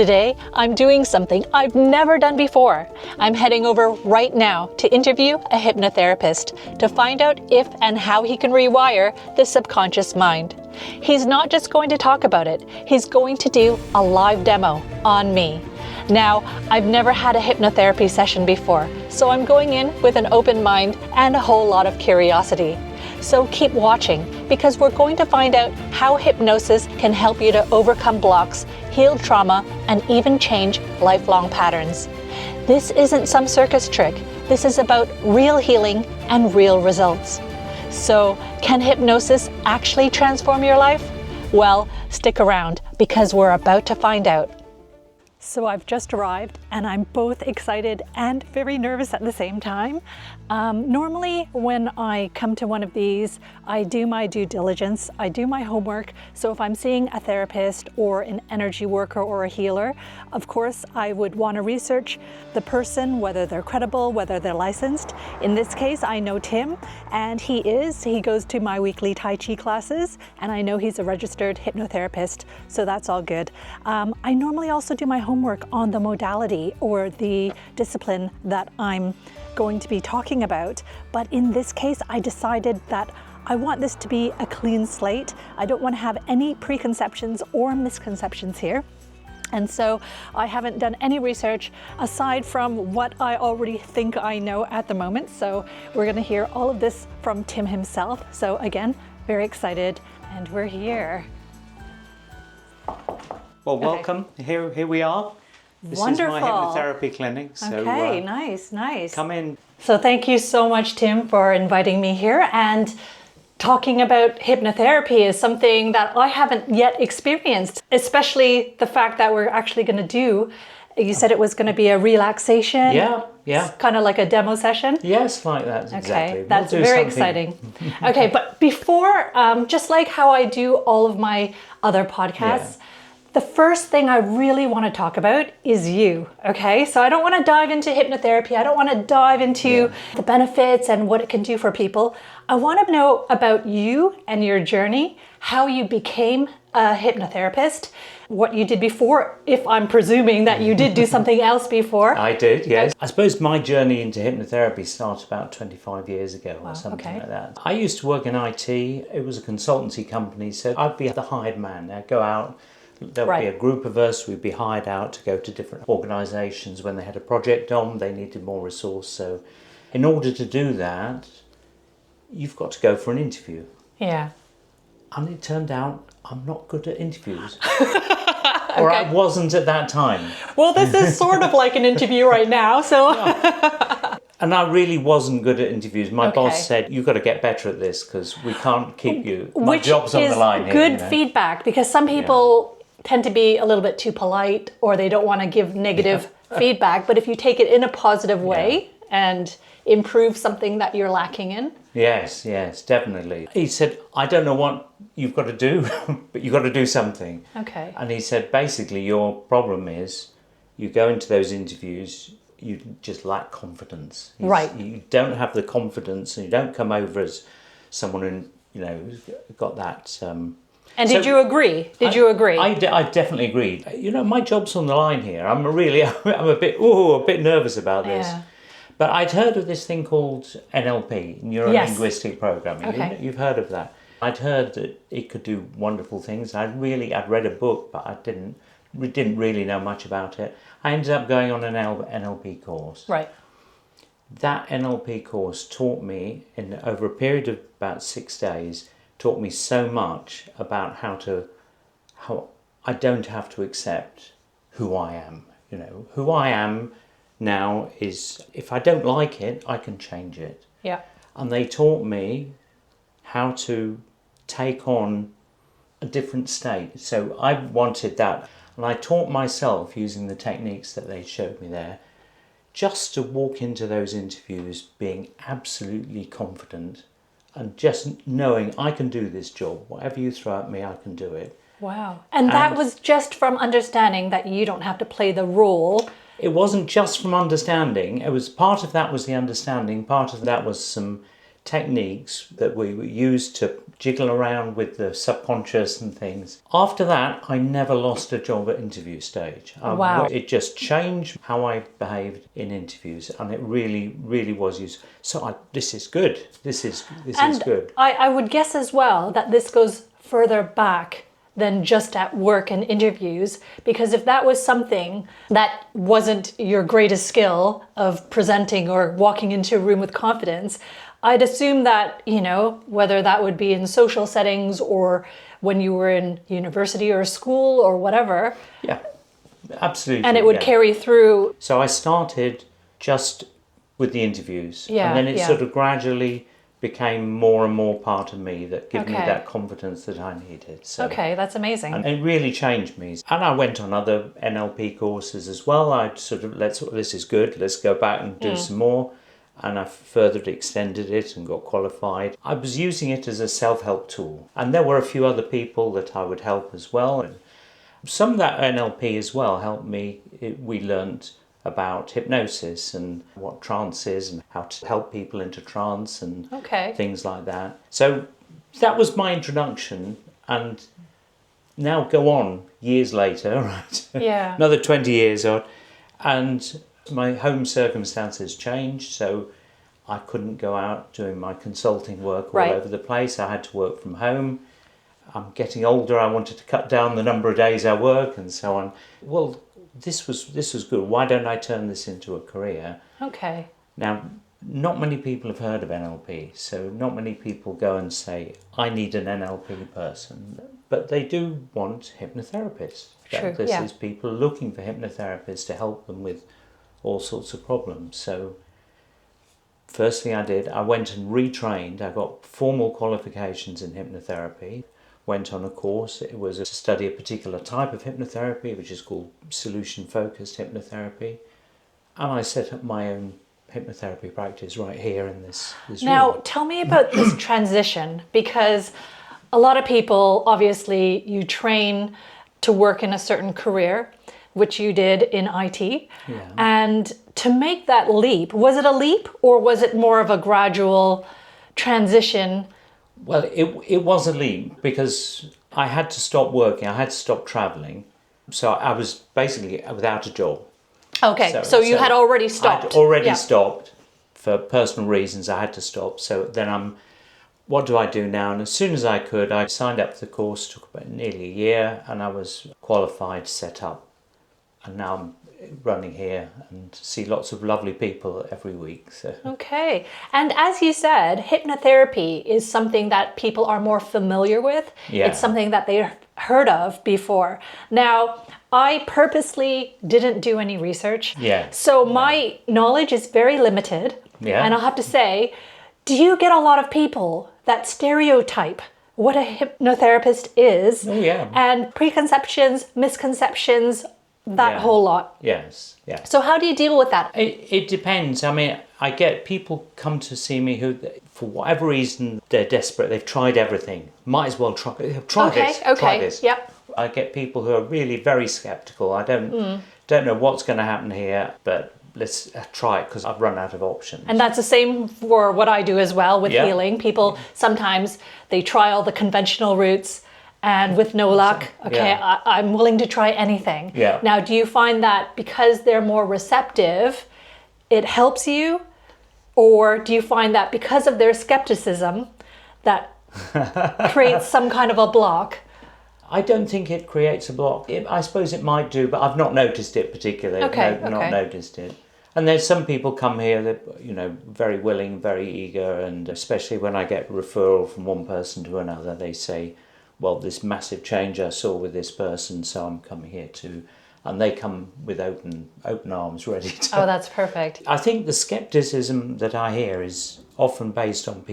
Today, I'm doing something I've never done before. I'm heading over right now to interview a hypnotherapist to find out if and how he can rewire the subconscious mind. He's not just going to talk about it, he's going to do a live demo on me. Now, I've never had a hypnotherapy session before, so I'm going in with an open mind and a whole lot of curiosity. So keep watching, because we're going to find out how hypnosis can help you to overcome blocks, heal trauma, and even change lifelong patterns. This isn't some circus trick. This is about real healing and real results. So, can hypnosis actually transform your life? Well, stick around, because we're about to find out. So I've just arrived and I'm both excited and very nervous at the same time. Normally when I come to one of these, I do my due diligence, I do my homework. So if I'm seeing a therapist or an energy worker or a healer, of course I would want to research the person, whether they're credible, whether they're licensed. In this case, I know Tim, and he goes to my weekly Tai Chi classes, and I know he's a registered hypnotherapist, so that's all good. I normally also do my homework on the modality or the discipline that I'm going to be talking about. But in this case, I decided that I want this to be a clean slate. I don't want to have any preconceptions or misconceptions here. And so I haven't done any research aside from what I already think I know at the moment. So we're going to hear all of this from Tim himself. So again, very excited, and we're here. Well, welcome. Okay. Here we are. This Wonderful. is my hypnotherapy clinic. So, okay, nice. Come in. So thank you so much, Tim, for inviting me here. And talking about hypnotherapy is something that I haven't yet experienced, especially the fact that we're actually going to do, you said it was going to be a relaxation. Yeah. It's kind of like a demo session. Yes, like that, exactly. Okay, that's very exciting. Okay, but before, just like how I do all of my other podcasts, the first thing I really want to talk about is you, okay? So I don't want to dive into hypnotherapy. I don't want to dive into the benefits and what it can do for people. I want to know about you and your journey, how you became a hypnotherapist, what you did before, if I'm presuming that you did do something else before. I did, yes. I suppose my journey into hypnotherapy started about 25 years ago or something like that. I used to work in IT. It was a consultancy company, so I'd be the hired man. I'd go out. There would be a group of us, we'd be hired out to go to different organisations when they had a project on, they needed more resource. So in order to do that, you've got to go for an interview. Yeah. And it turned out I'm not good at interviews. Or I wasn't at that time. Well, this is sort of like an interview right now, so... And I really wasn't good at interviews. My boss said, you've got to get better at this because we can't keep you. My job's on the line here. Which is good feedback, because some people tend to be a little bit too polite, or they don't want to give negative feedback. But if you take it in a positive way and improve something that you're lacking in. Yes, definitely. He said, I don't know what you've got to do, but you've got to do something. Okay. And he said, basically, your problem is you go into those interviews, you just lack confidence. You don't have the confidence, and you don't come over as someone who, who's got that... And did you agree? I definitely agreed. My job's on the line here. I'm a bit nervous about this. Yeah. But I'd heard of this thing called NLP, Neuro-Linguistic Programming. Okay. You've heard of that. I'd heard that it could do wonderful things. I'd read a book, but I didn't really know much about it. I ended up going on an NLP course. Right. That NLP course taught me, over a period of about 6 days, taught me so much about how I don't have to accept who I am. Who I am now is, if I don't like it, I can change it. Yeah. And they taught me how to take on a different state. So I wanted that. And I taught myself, using the techniques that they showed me there, just to walk into those interviews being absolutely confident and just knowing I can do this job. Whatever you throw at me, I can do it. Wow. And that was just from understanding that you don't have to play the role. It wasn't just from understanding. It was part of that was the understanding. Part of that was some techniques that we used to jiggle around with the subconscious and things. After that, I never lost a job at interview stage. Wow. It just changed how I behaved in interviews, and it really, really was useful. So this is good. This is good. I would guess as well that this goes further back than just at work and interviews, because if that was something that wasn't your greatest skill of presenting or walking into a room with confidence, I'd assume that, whether that would be in social settings or when you were in university or school or whatever. Yeah, absolutely. And it would carry through. So I started just with the interviews, and then it sort of gradually became more and more part of me that gave me that confidence that I needed. So, okay, that's amazing. And it really changed me. And I went on other NLP courses as well. I sort of, this is good, let's go back and do some more. And I further extended it and got qualified. I was using it as a self-help tool. And there were a few other people that I would help as well. And some of that NLP as well helped me. We learned about hypnosis and what trance is and how to help people into trance and things like that. So that was my introduction, and now go on years later, right? Yeah. Another 20 years on, and my home circumstances changed, so I couldn't go out doing my consulting work all over the place. I had to work from home. I'm getting older, I wanted to cut down the number of days I work and so on. Well, this was good. Why don't I turn this into a career? Okay. Now, not many people have heard of NLP, so not many people go and say, I need an NLP person. But they do want hypnotherapists. True, This is people looking for hypnotherapists to help them with all sorts of problems. So, first thing I did, I went and retrained. I got formal qualifications in hypnotherapy. Went on a course. It was to study a particular type of hypnotherapy, which is called solution-focused hypnotherapy. And I set up my own hypnotherapy practice right here in this Now, room. tell me about this transition, because a lot of people, obviously, you train to work in a certain career, which you did in IT. Yeah. And to make that leap, was it a leap or was it more of a gradual transition? Well, it was a leap because I had to stop working. I had to stop travelling. So I was basically without a job. Okay, so you had already stopped. I'd already stopped for personal reasons. I had to stop. So then what do I do now? And as soon as I could, I signed up for the course. Took about nearly a year, and I was qualified, set up. And now I'm running here and see lots of lovely people every week. So. Okay. And as you said, hypnotherapy is something that people are more familiar with. Yeah. It's something that they've heard of before. Now, I purposely didn't do any research. Yeah. So my knowledge is very limited. Yeah. And I'll have to say, do you get a lot of people that stereotype what a hypnotherapist is? Oh, yeah. And preconceptions, misconceptions, that whole lot. Yes, yeah. So how do you deal with that? It depends. I mean, I get people come to see me who, for whatever reason, they're desperate. They've tried everything. Might as well try this. Try this. Yep. I get people who are really very sceptical. I don't know what's going to happen here, but let's try it because I've run out of options. And that's the same for what I do as well with healing. People, sometimes they try all the conventional routes, and with no luck, I'm willing to try anything. Yeah. Now, do you find that because they're more receptive, it helps you? Or do you find that because of their skepticism, that creates some kind of a block? I don't think it creates a block. I suppose it might do, but I've not noticed it particularly. Not noticed it. And there's some people come here that, very willing, very eager, and especially when I get referral from one person to another, they say, well, this massive change I saw with this person, so I'm coming here too. And they come with open arms, ready to... Oh, that's perfect. I think the skepticism that I hear is often based on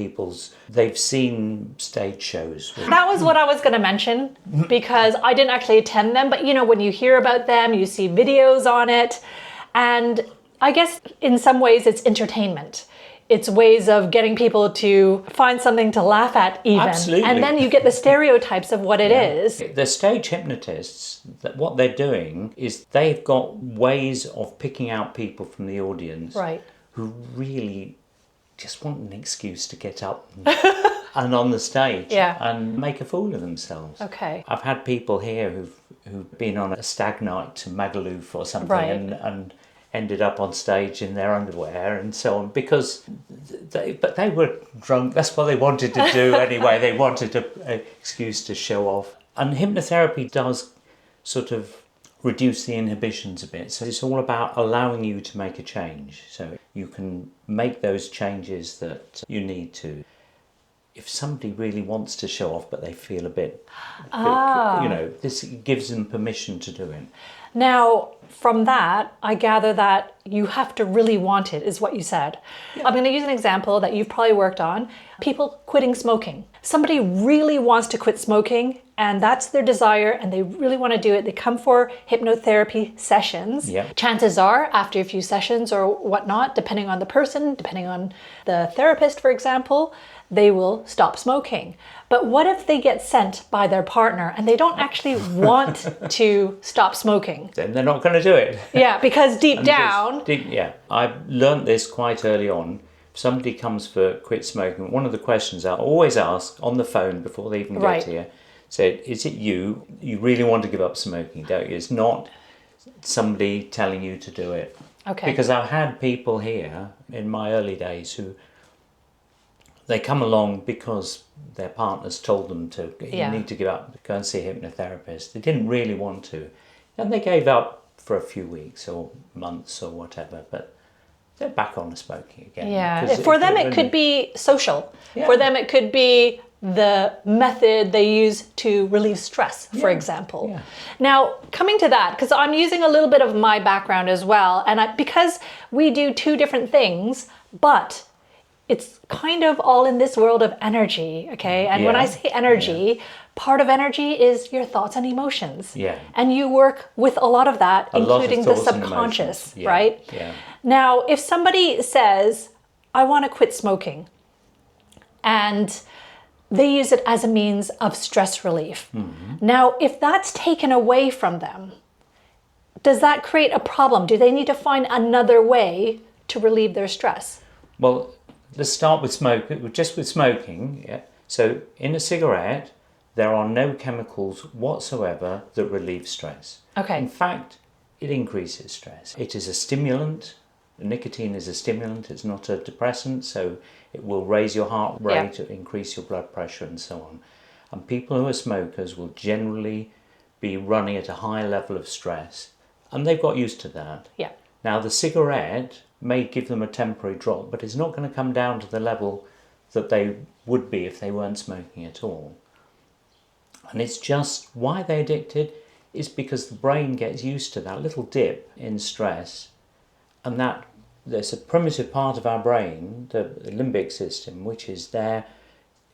they've seen stage shows. That was what I was going to mention, because I didn't actually attend them, but when you hear about them, you see videos on it, and I guess in some ways it's entertainment. It's ways of getting people to find something to laugh at even. Absolutely. And then you get the stereotypes of what it is. The stage hypnotists, what they're doing is they've got ways of picking out people from the audience Right. who really just want an excuse to get up and on the stage and make a fool of themselves. Okay. I've had people here who've been on a stag night to Magaluf or something and ended up on stage in their underwear and so on, because they were drunk. That's what they wanted to do anyway. They wanted an excuse to show off. And hypnotherapy does sort of reduce the inhibitions a bit. So it's all about allowing you to make a change. So you can make those changes that you need to. If somebody really wants to show off but they feel a bit, this gives them permission to do it. Now, from that, I gather that you have to really want it, is what you said. Yeah. I'm going to use an example that you've probably worked on. People quitting smoking. Somebody really wants to quit smoking, and that's their desire, and they really want to do it. They come for hypnotherapy sessions. Yeah. Chances are, after a few sessions or whatnot, depending on the person, depending on the therapist, for example, they will stop smoking. But what if they get sent by their partner and they don't actually want to stop smoking? Then they're not going to do it. Yeah, because deep down... I learned this quite early on. If somebody comes for quit smoking, one of the questions I always ask on the phone before they even get here, said, is it you really want to give up smoking, don't you? It's not somebody telling you to do it. Okay. Because I've had people here in my early days who, they come along because their partners told them to, you need to give up, go and see a hypnotherapist. They didn't really want to. And they gave up for a few weeks or months or whatever, but they're back on smoking again. Yeah, for them it could be social. Yeah. For them it could be the method they use to relieve stress, for example. Yeah. Now, coming to that, because I'm using a little bit of my background as well, and because we do two different things, but it's kind of all in this world of energy, okay? And when I say energy, part of energy is your thoughts and emotions. Yeah. And you work with a lot of that, including the subconscious, right? Yeah. Now, if somebody says, I want to quit smoking, and they use it as a means of stress relief. Mm-hmm. Now, if that's taken away from them, does that create a problem? Do they need to find another way to relieve their stress? Well, let's start with smoking. Just with smoking. Yeah. So in a cigarette, there are no chemicals whatsoever that relieve stress. Okay. In fact, it increases stress. It is a stimulant. Nicotine is a stimulant. It's not a depressant, so it will raise your heart rate, increase your blood pressure, and so on. And people who are smokers will generally be running at a high level of stress, and they've got used to that. Yeah. Now, the cigarette may give them a temporary drop, but it's not going to come down to the level that they would be if they weren't smoking at all. And it's just why they're addicted is because the brain gets used to that little dip in stress, and that there's a primitive part of our brain, the limbic system, which is there.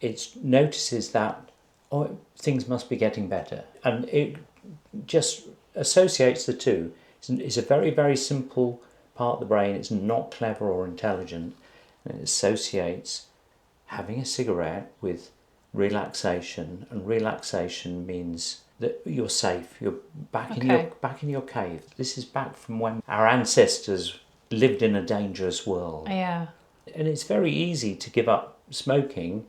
It notices that things must be getting better, and it just associates the two. It's a very, very simple part of the brain. It's not clever or intelligent, and it associates having a cigarette with relaxation, and relaxation means that you're safe. You're back in your cave. This is back from when our ancestors lived in a dangerous world. Yeah. And it's very easy to give up smoking.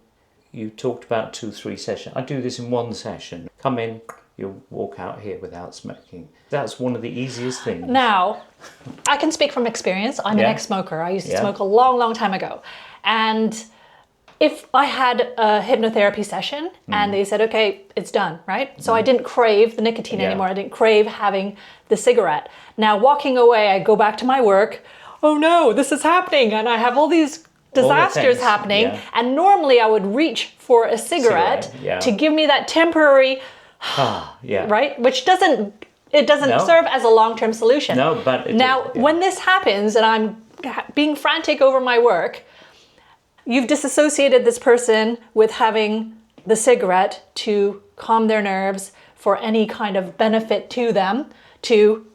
You talked about 2-3 sessions. I do this in one session. Come in, you'll walk out here without smoking. That's one of the easiest things. Now, I can speak from experience. I'm an ex-smoker. I used to smoke a long, long time ago. And if I had a hypnotherapy session and they said, okay, it's done, right? So I didn't crave the nicotine anymore. I didn't crave having the cigarette. Now, walking away, I go back to my work. Oh no, this is happening. And I have all these disasters happening. Yeah. And normally I would reach for a cigarette to give me that temporary, right? Which doesn't serve as a long-term solution. No, but when this happens and I'm being frantic over my work, you've disassociated this person with having the cigarette to calm their nerves for any kind of benefit to them to,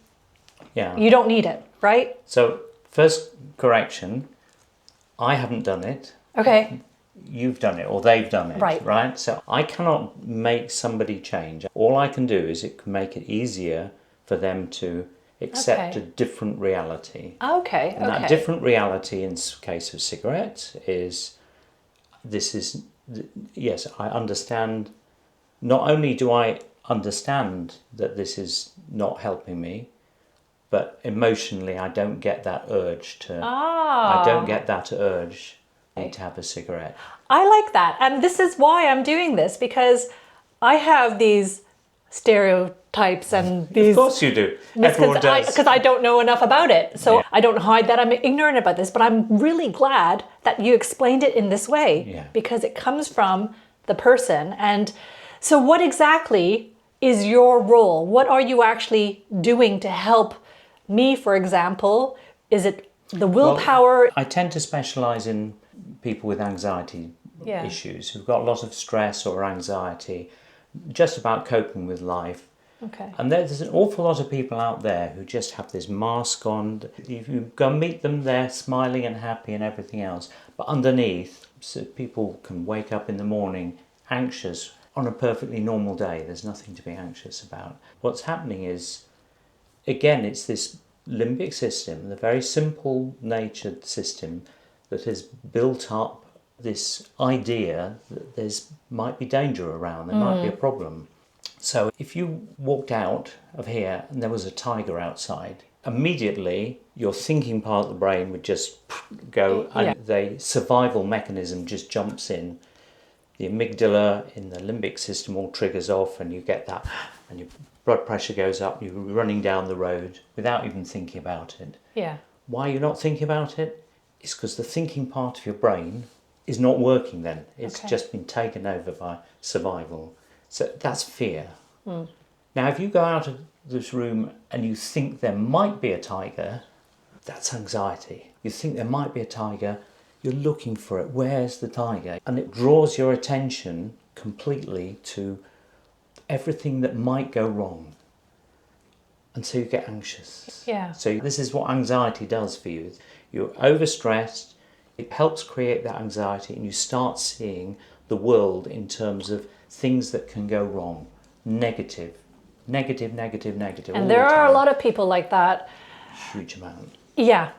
you don't need it, right? So first correction, I haven't done it. Okay. You've done it or they've done it, right? So I cannot make somebody change. All I can do is it can make it easier for them to accept a different reality. Okay. And that different reality in case of cigarettes is, yes, I understand. Not only do I understand that this is not helping me, but emotionally I don't get that urge to, I don't get that urge to have a cigarette. I like that. And this is why I'm doing this, because I have these stereotypes and these... Of course you do. Everyone does. Because I don't know enough about it. So I don't hide that I'm ignorant about this, but I'm really glad that you explained it in this way, because it comes from the person. And so what exactly is your role? What are you actually doing to help me, for example? Is it the willpower? Well, I tend to specialise in people with anxiety issues who've got a lot of stress or anxiety, just about coping with life. Okay. And there's an awful lot of people out there who just have this mask on. If you go meet them, they're smiling and happy and everything else. But underneath, so people can wake up in the morning anxious on a perfectly normal day. There's nothing to be anxious about. What's happening is, again, it's this limbic system, the very simple natured system that has built up this idea that there's might be danger around, there might be a problem. So if you walked out of here and there was a tiger outside, immediately your thinking part of the brain would just go, and the survival mechanism just jumps in. The amygdala in the limbic system all triggers off, and you get that, and your blood pressure goes up, you're running down the road without even thinking about it. Yeah. Why you're not thinking about it? It's because the thinking part of your brain is not working then. It's just been taken over by survival. So that's fear. Now, if you go out of this room and you think there might be a tiger, that's anxiety. You think there might be a tiger, you're looking for it. Where's the tiger? And it draws your attention completely to everything that might go wrong. And so you get anxious. Yeah. So this is what anxiety does for you. You're overstressed. It helps create that anxiety, and you start seeing the world in terms of things that can go wrong. Negative. And there are a lot of people like that. Huge amount. Yeah.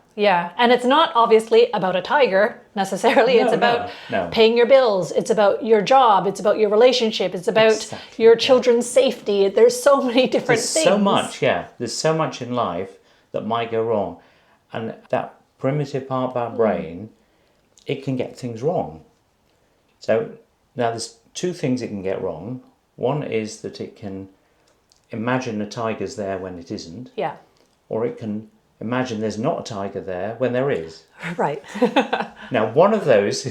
And it's not obviously about a tiger necessarily. It's about paying your bills. It's about your job. It's about your relationship. It's about your children's safety. There's so many different things. So much, There's so much in life that might go wrong. And that primitive part of our brain, it can get things wrong. So now there's two things it can get wrong. One is that it can imagine a tiger's there when it isn't. Yeah. Or it can imagine there's not a tiger there when there is. Right. Now, one of those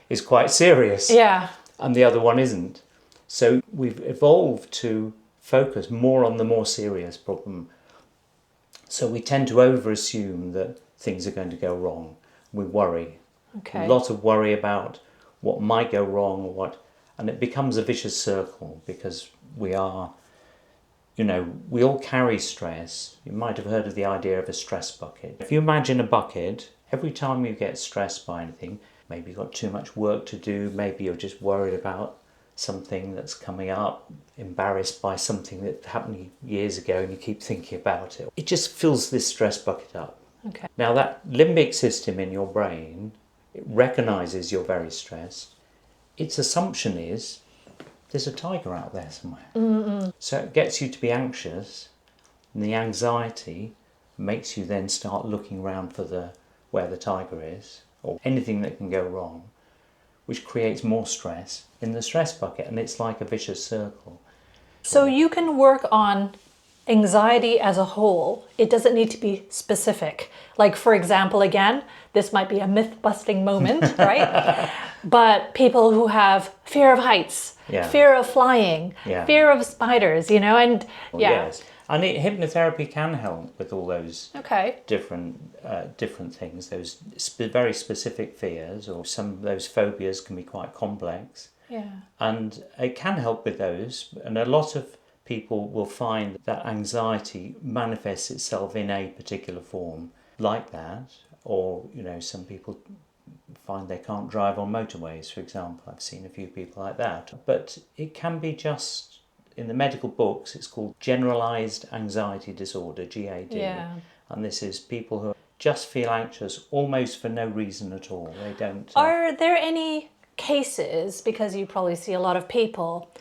is quite serious. Yeah. And the other one isn't. So we've evolved to focus more on the more serious problem. So we tend to overassume that things are going to go wrong. We worry. Okay. A lot of worry about what might go wrong or what, and it becomes a vicious circle because we are, we all carry stress. You might have heard of the idea of a stress bucket. If you imagine a bucket, every time you get stressed by anything, maybe you've got too much work to do, maybe you're just worried about something that's coming up, embarrassed by something that happened years ago and you keep thinking about it. It just fills this stress bucket up. Okay. Now that limbic system in your brain, it recognises you're very stressed. Its assumption is there's a tiger out there somewhere. So it gets you to be anxious, and the anxiety makes you then start looking around for where the tiger is or anything that can go wrong, which creates more stress in the stress bucket, and it's like a vicious circle. So you can work on anxiety as a whole. It doesn't need to be specific. Like, for example, again, this might be a myth-busting moment, right? But people who have fear of heights, fear of flying, fear of spiders, and Yes. And hypnotherapy can help with all those different things, those very specific fears, or some of those phobias can be quite complex. Yeah. And it can help with those. And a lot of people will find that anxiety manifests itself in a particular form like that. Or, some people find they can't drive on motorways, for example. I've seen a few people like that. But it can be just in the medical books, it's called generalized anxiety disorder, GAD. Yeah. And this is people who just feel anxious almost for no reason at all. They don't... Are there any cases, because you probably see a lot of people,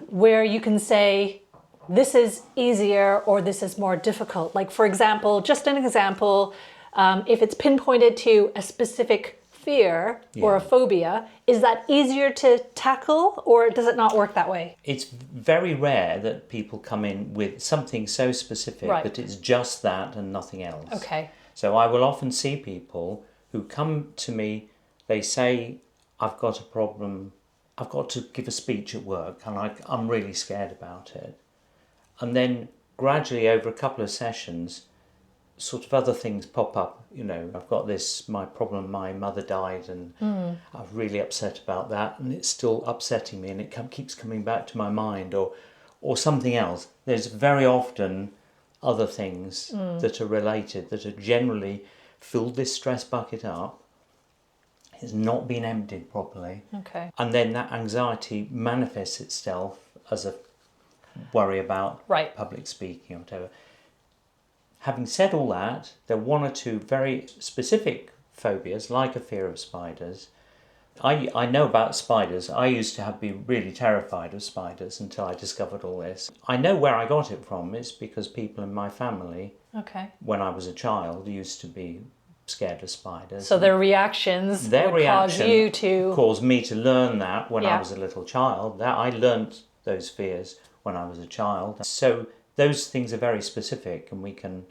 where you can say, this is easier or this is more difficult? Like, for example, just an example, if it's pinpointed to a specific fear or a phobia, is that easier to tackle, or does it not work that way? It's very rare that people come in with something so specific that it's just that and nothing else. Okay. So I will often see people who come to me, they say, I've got a problem, I've got to give a speech at work and I'm really scared about it. And then gradually over a couple of sessions, sort of other things pop up. You know, I've got this, my problem, my mother died and I'm really upset about that and it's still upsetting me and it keeps coming back to my mind, or something else. There's very often other things that are related, that are generally filled this stress bucket up, it's not been emptied properly. Okay. And then that anxiety manifests itself as a worry about public speaking or whatever. Having said all that, there are one or two very specific phobias, like a fear of spiders. I know about spiders. I used to be really terrified of spiders until I discovered all this. I know where I got it from. It's because people in my family, when I was a child, used to be scared of spiders. So their reactions cause you to... caused me to learn that when I was a little child. That I learnt those fears when I was a child. So those things are very specific and we can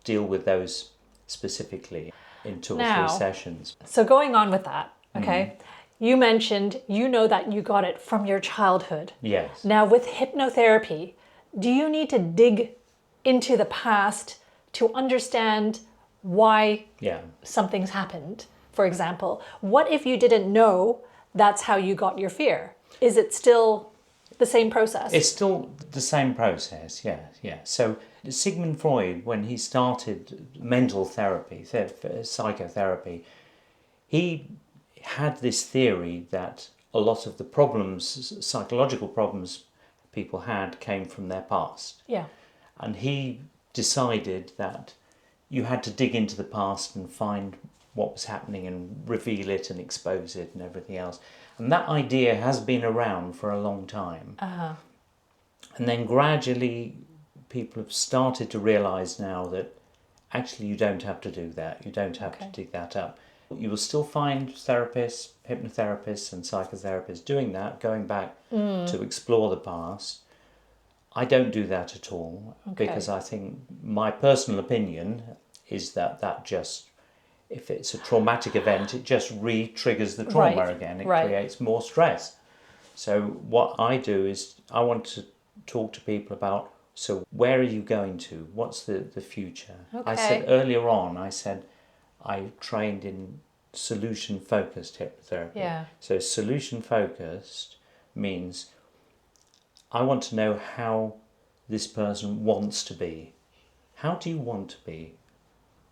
deal with those specifically in 2 or 3 sessions. So going on with that, okay, you mentioned you know that you got it from your childhood. Yes. Now with hypnotherapy, do you need to dig into the past to understand why something's happened? For example, what if you didn't know that's how you got your fear? Is it still the same process? It's still the same process, yeah. So Sigmund Freud, when he started mental therapy, psychotherapy, he had this theory that a lot of the problems, psychological problems people had, came from their past. Yeah. And he decided that you had to dig into the past and find what was happening and reveal it and expose it and everything else. And that idea has been around for a long time. And then gradually people have started to realise now that actually you don't have to do that. You don't have to dig that up. You will still find therapists, hypnotherapists and psychotherapists doing that, going back to explore the past. I don't do that at all because I think my personal opinion is that just, if it's a traumatic event, it just re-triggers the trauma again. It creates more stress. So what I do is I want to talk to people about, so where are you going to? What's the future? I said earlier on, I trained in solution-focused hypnotherapy. Yeah. So solution-focused means I want to know how this person wants to be. How do you want to be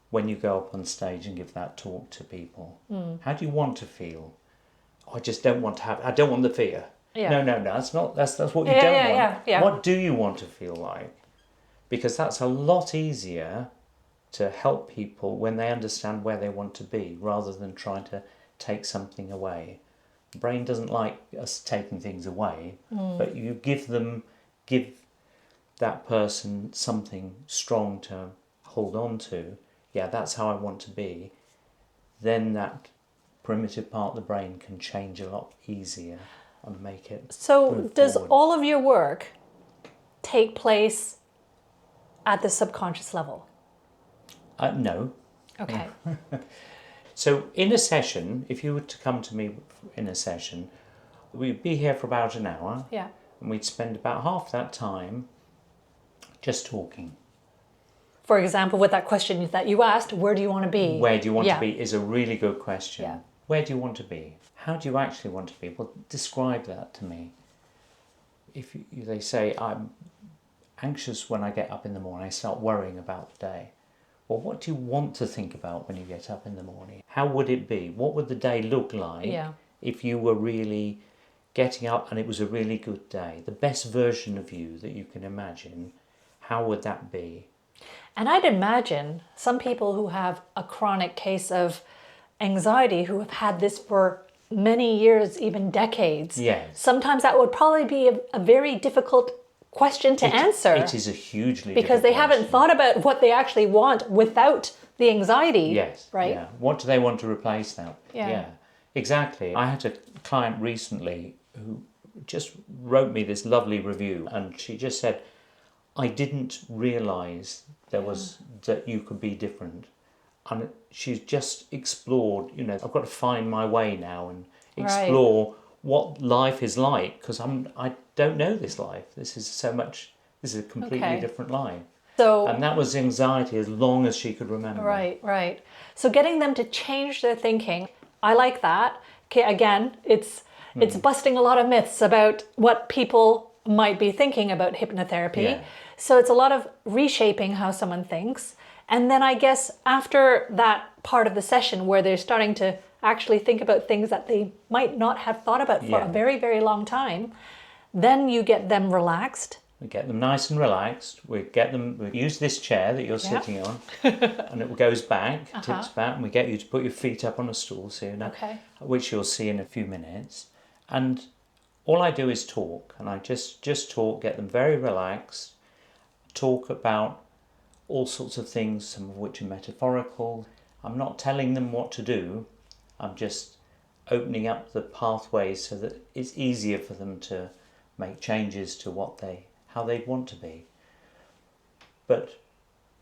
when you go up on stage and give that talk to people? How do you want to feel? I just don't want to have, I don't want the fear. No, that's what you don't want. What do you want to feel like? Because that's a lot easier to help people when they understand where they want to be, rather than trying to take something away. The brain doesn't like us taking things away, but you give that person something strong to hold on to. Yeah, that's how I want to be. Then that primitive part of the brain can change a lot easier and make it. So does all of your work take place at the subconscious level? No. Okay. So in a session, if you were to come to me in a session, we'd be here for about an hour. Yeah. And we'd spend about half that time just talking. For example, with that question that you asked, where do you want to be? Where do you want to be is a really good question. Yeah. Where do you want to be? How do you actually want to be? Well, describe that to me. If they say, I'm anxious when I get up in the morning, I start worrying about the day. Well, what do you want to think about when you get up in the morning? How would it be? What would the day look like if you were really getting up and it was a really good day, the best version of you that you can imagine, how would that be? And I'd imagine some people who have a chronic case of anxiety, who have had this for many years, even decades, Yes. sometimes that would probably be a very difficult question to answer. It is a hugely because they difficult haven't question. thought about what they actually want without the anxiety. Yes. Right? Yeah. What do they want to replace that? Yeah. Exactly. I had a client recently who just wrote me this lovely review, and she just said, I didn't realise that you could be different. And she's just explored, I've got to find my way now and explore what life is like, because I don't know this life. This is a completely different life. So, and that was anxiety as long as she could remember. Right. So getting them to change their thinking, I like that. Okay, again, it's busting a lot of myths about what people might be thinking about hypnotherapy. Yeah. So it's a lot of reshaping how someone thinks. And then I guess after that part of the session where they're starting to actually think about things that they might not have thought about for a very, very long time, then you get them relaxed. We get them nice and relaxed. We use this chair that you're sitting on, and it goes back, tips back, and we get you to put your feet up on a stool soon, which you'll see in a few minutes. And all I do is talk, and I just talk, get them very relaxed, talk about all sorts of things, some of which are metaphorical. I'm not telling them what to do. I'm just opening up the pathways so that it's easier for them to make changes to how they want to be. But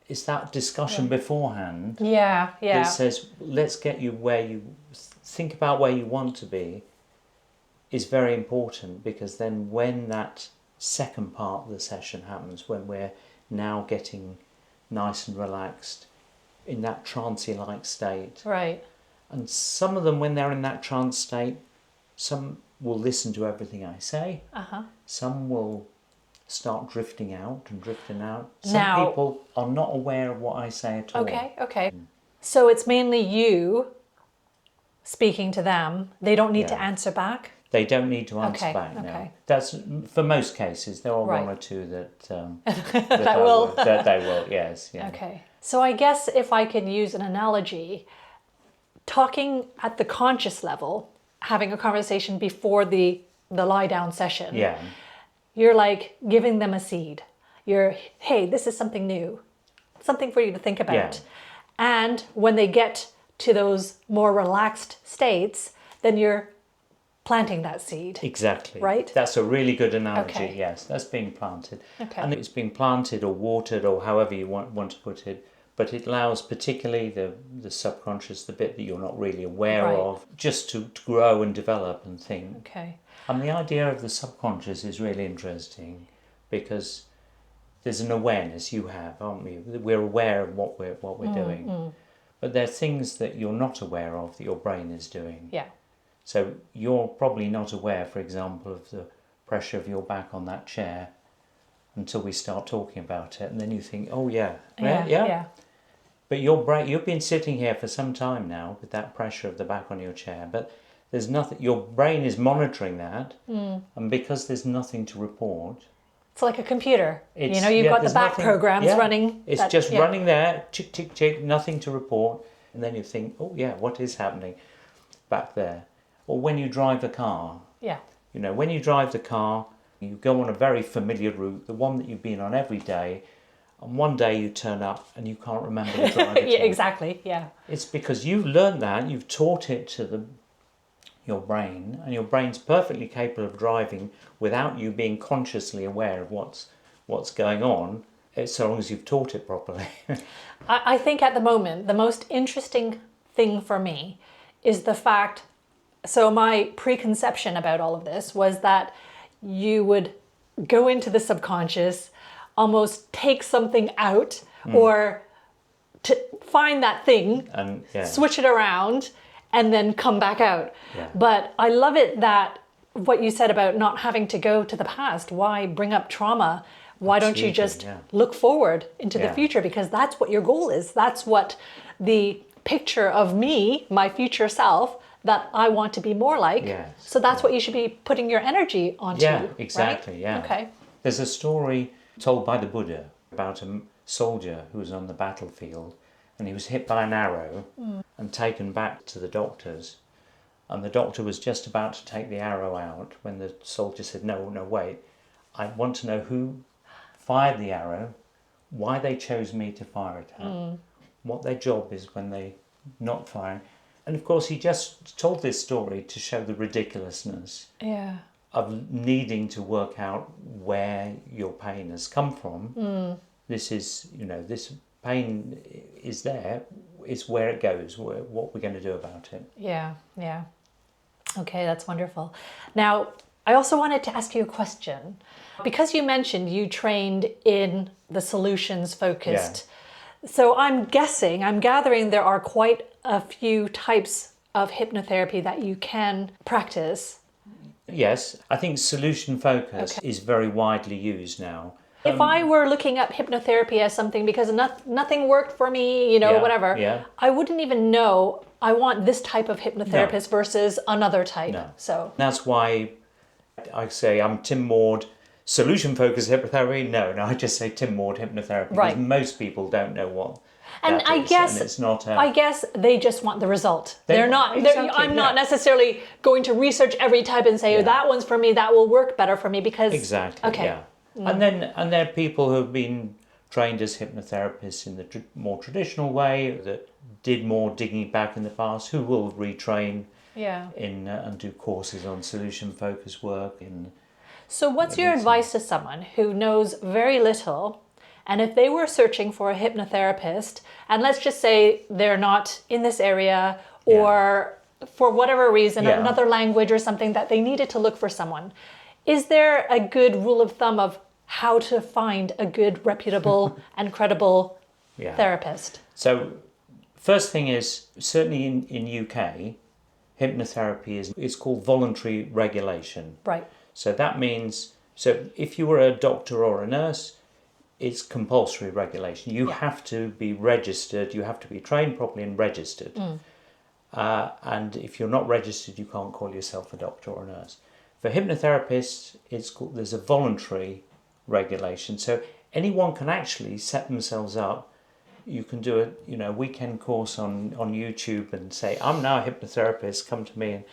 it's that discussion beforehand that says, let's get you think about where you want to be, is very important, because then when that second part of the session happens, when we're now getting nice and relaxed in that trancey-like state. Right. And some of them, when they're in that trance state, some will listen to everything I say. Some will start drifting out. Some people are not aware of what I say at all. Okay. So it's mainly you speaking to them. They don't need to answer back? They don't need to answer back now. Okay. That's for most cases. There are one or two that that they will. Yes. Yeah. Okay. So I guess if I could use an analogy, talking at the conscious level, having a conversation before the lie down session. Yeah. You're like giving them a seed. Hey, this is something new, something for you to think about. Yeah. And when they get to those more relaxed states, then you're planting that seed. Exactly. Right? That's a really good analogy. Okay. Yes, that's being planted. Okay. And it's being planted or watered or however you want to put it. But it allows particularly the subconscious, the bit that you're not really aware of, just to grow and develop and think. Okay. And the idea of the subconscious is really interesting, because there's an awareness you have, aren't we? We're aware of what we're doing. But there are things that you're not aware of that your brain is doing. Yeah. So you're probably not aware, for example, of the pressure of your back on that chair until we start talking about it. And then you think, oh, yeah. But your brain, you've been sitting here for some time now with that pressure of the back on your chair, but there's nothing, your brain is monitoring that. And because there's nothing to report. It's like a computer. You've got the back programs running. It's just running there, tick, tick, tick, nothing to report. And then you think, oh, yeah, what is happening back there? Or when you drive a car. Yeah. When you drive the car, you go on a very familiar route, the one that you've been on every day, and one day you turn up and you can't remember the drive. Yeah, exactly, yeah. It's because you've learned that, you've taught it to your brain, and your brain's perfectly capable of driving without you being consciously aware of what's going on, so long as you've taught it properly. I think at the moment, the most interesting thing for me is the fact, so my preconception about all of this was that you would go into the subconscious, almost take something out or to find that thing, and switch it around, and then come back out. Yeah. But I love it that what you said about not having to go to the past. Why bring up trauma? Why don't you just look forward into the future? Because that's what your goal is. That's what the picture of me, my future self, that I want to be more like. Yes. So that's what you should be putting your energy onto. Yeah, exactly. Right? Yeah. Okay. There's a story told by the Buddha about a soldier who was on the battlefield, and he was hit by an arrow and taken back to the doctors. And the doctor was just about to take the arrow out when the soldier said, no, wait. I want to know who fired the arrow, why they chose me to fire it at, what their job is when they not firing. And of course, he just told this story to show the ridiculousness of needing to work out where your pain has come from. This is, this pain is there. It's where it goes, what we're going to do about it. Yeah. Okay, that's wonderful. Now, I also wanted to ask you a question. Because you mentioned you trained in the solutions focused. So I'm gathering there are quite a few types of hypnotherapy that you can practice. Yes, I think solution focus is very widely used now. If I were looking up hypnotherapy as something because nothing worked for me, whatever, I wouldn't even know I want this type of hypnotherapist versus another type. No. So that's why I say I'm Tim Maude, solution-focused hypnotherapy. No, I just say Tim Maude hypnotherapy because most people don't know what and that I is, guess and it's not I guess they just want the result. They're not. exactly, I'm not necessarily going to research every type and say that one's for me. That will work better for me because exactly. Okay. Yeah. And there are people who have been trained as hypnotherapists in the more traditional way that did more digging back in the past, who will retrain in and do courses on solution-focused work. So what's your advice to someone who knows very little, and if they were searching for a hypnotherapist, and let's just say they're not in this area or for whatever reason, another language or something that they needed to look for someone, is there a good rule of thumb of how to find a good, reputable and credible therapist? So first thing is, certainly in UK, hypnotherapy is called voluntary regulation. Right. So that means, if you were a doctor or a nurse, it's compulsory regulation. You have to be registered, you have to be trained properly and registered. And if you're not registered, you can't call yourself a doctor or a nurse. For hypnotherapists, there's a voluntary regulation. So anyone can actually set themselves up. You can do a weekend course on YouTube and say, I'm now a hypnotherapist, come to me. And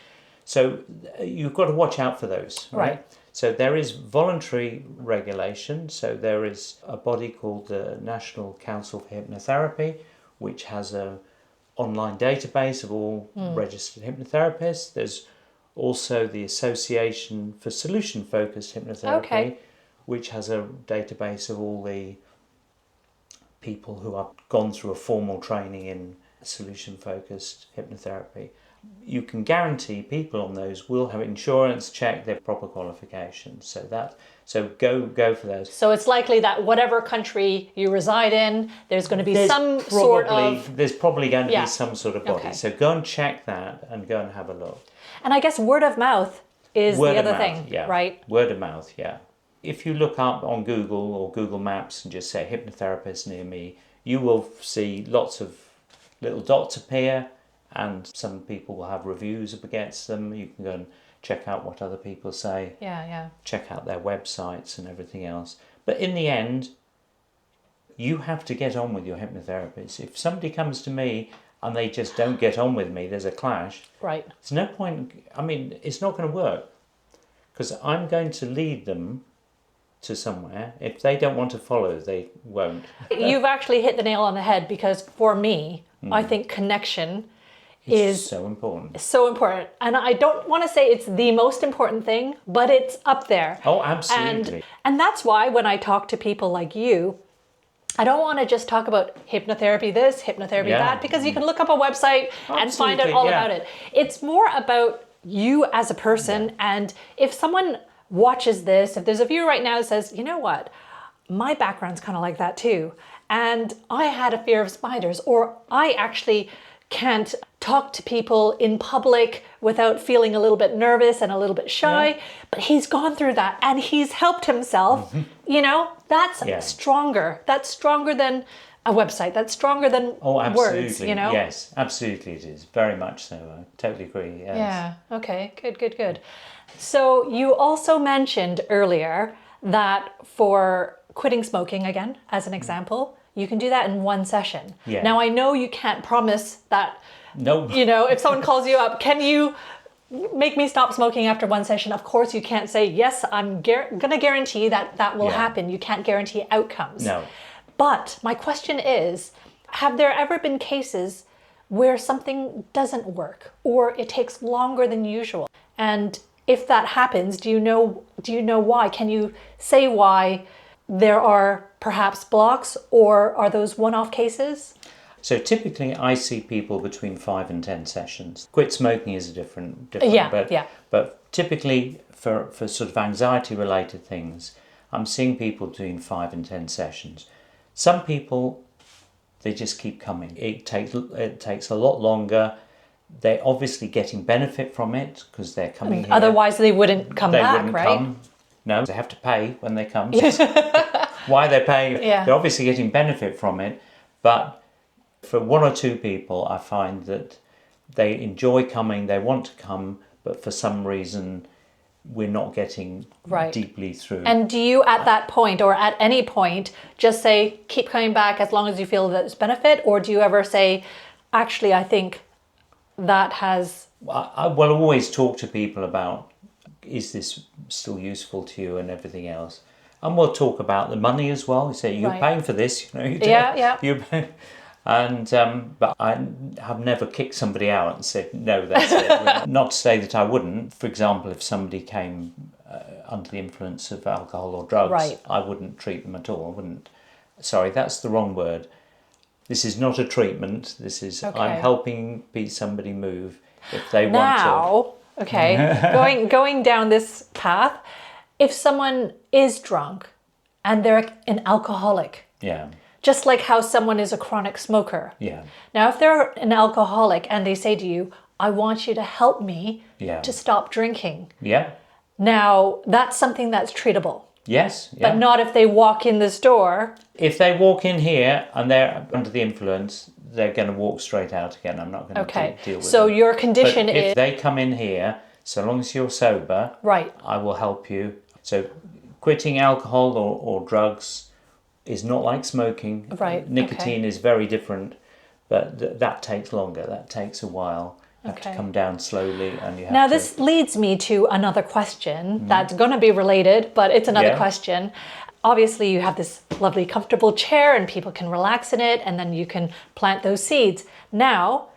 so you've got to watch out for those, right? So there is voluntary regulation. So there is a body called the National Council for Hypnotherapy, which has an online database of all registered hypnotherapists. There's also the Association for Solution-Focused Hypnotherapy, which has a database of all the people who have gone through a formal training in solution-focused hypnotherapy. You can guarantee people on those will have insurance, check their proper qualifications. So go for those. So it's likely that whatever country you reside in, there's going to be there's probably going to be some sort of body. So go and check that and go and have a look. And I guess word of mouth is the other thing, right? Word of mouth, yeah. If you look up on Google or Google Maps and just say hypnotherapist near me, you will see lots of little dots appear, and some people will have reviews up against them. You can go and check out what other people say. Check out their websites and everything else. But in the end, you have to get on with your hypnotherapist. If somebody comes to me and they just don't get on with me, there's a clash. Right. There's no point. I mean, it's not going to work because I'm going to lead them to somewhere. If they don't want to follow, they won't. You've actually hit the nail on the head because for me, I think connection is so important. So important. And I don't want to say it's the most important thing, but it's up there. Oh, absolutely. And that's why when I talk to people like you, I don't want to just talk about hypnotherapy this, hypnotherapy that, because you can look up a website and find out all about it. It's more about you as a person. And if someone watches this, if there's a viewer right now that says, you know what, my background's kind of like that too, and I had a fear of spiders, or I actually can't talk to people in public without feeling a little bit nervous and a little bit shy, but he's gone through that and he's helped himself, that's stronger. That's stronger than a website that's stronger than Oh, absolutely. words, you know? Yes, absolutely it is. Very much so. I totally agree. Yes. Yeah. Okay. Good. So you also mentioned earlier that for quitting smoking, again, as an example, you can do that in one session. Yeah. Now, I know you can't promise that, No. you know, if someone calls you up, can you make me stop smoking after one session? Of course, you can't say, yes, I'm going to guarantee that that will happen. You can't guarantee outcomes. No. But my question is, have there ever been cases where something doesn't work or it takes longer than usual? And if that happens, do you know why? Can you say why there are perhaps blocks, or are those one-off cases? So typically I see people between 5 and 10 sessions. Quit smoking is a different but typically for sort of anxiety related things, I'm seeing people doing 5 and 10 sessions. Some people, they just keep coming. It takes a lot longer. They're obviously getting benefit from it because they're coming here. Otherwise they wouldn't come back, wouldn't right? come. No, they have to pay when they come. Why they're paying, they're obviously getting benefit from it. But for one or two people, I find that they enjoy coming, they want to come, but for some reason we're not getting deeply through. And do you at that point or at any point just say, keep coming back as long as you feel that there's benefit? Or do you ever say, actually, I think that has... I will always talk to people about, is this still useful to you and everything else? And we'll talk about the money as well. You say, you're paying for this, you know. You're paying. And but I have never kicked somebody out and said, no, that's it. Not to say that I wouldn't. For example, if somebody came under the influence of alcohol or drugs, I wouldn't treat them at all. I wouldn't. Sorry, that's the wrong word. This is not a treatment. This is I'm helping somebody move if they want to. Now, going down this path, if someone is drunk and they're an alcoholic, just like how someone is a chronic smoker. Now, if they're an alcoholic and they say to you, I want you to help me to stop drinking. Now, that's something that's treatable. But not if they walk in this door. If they walk in here and they're under the influence, they're going to walk straight out again. I'm not going to deal with So them. your condition is... If they come in here, so long as you're sober, I will help you. So quitting alcohol or drugs is not like smoking. Nicotine is very different, but that takes longer. That takes a while. You have to come down slowly, and you have Now this leads me to another question that's going to be related, but it's another question. Obviously you have this lovely comfortable chair and people can relax in it, and then you can plant those seeds. Now,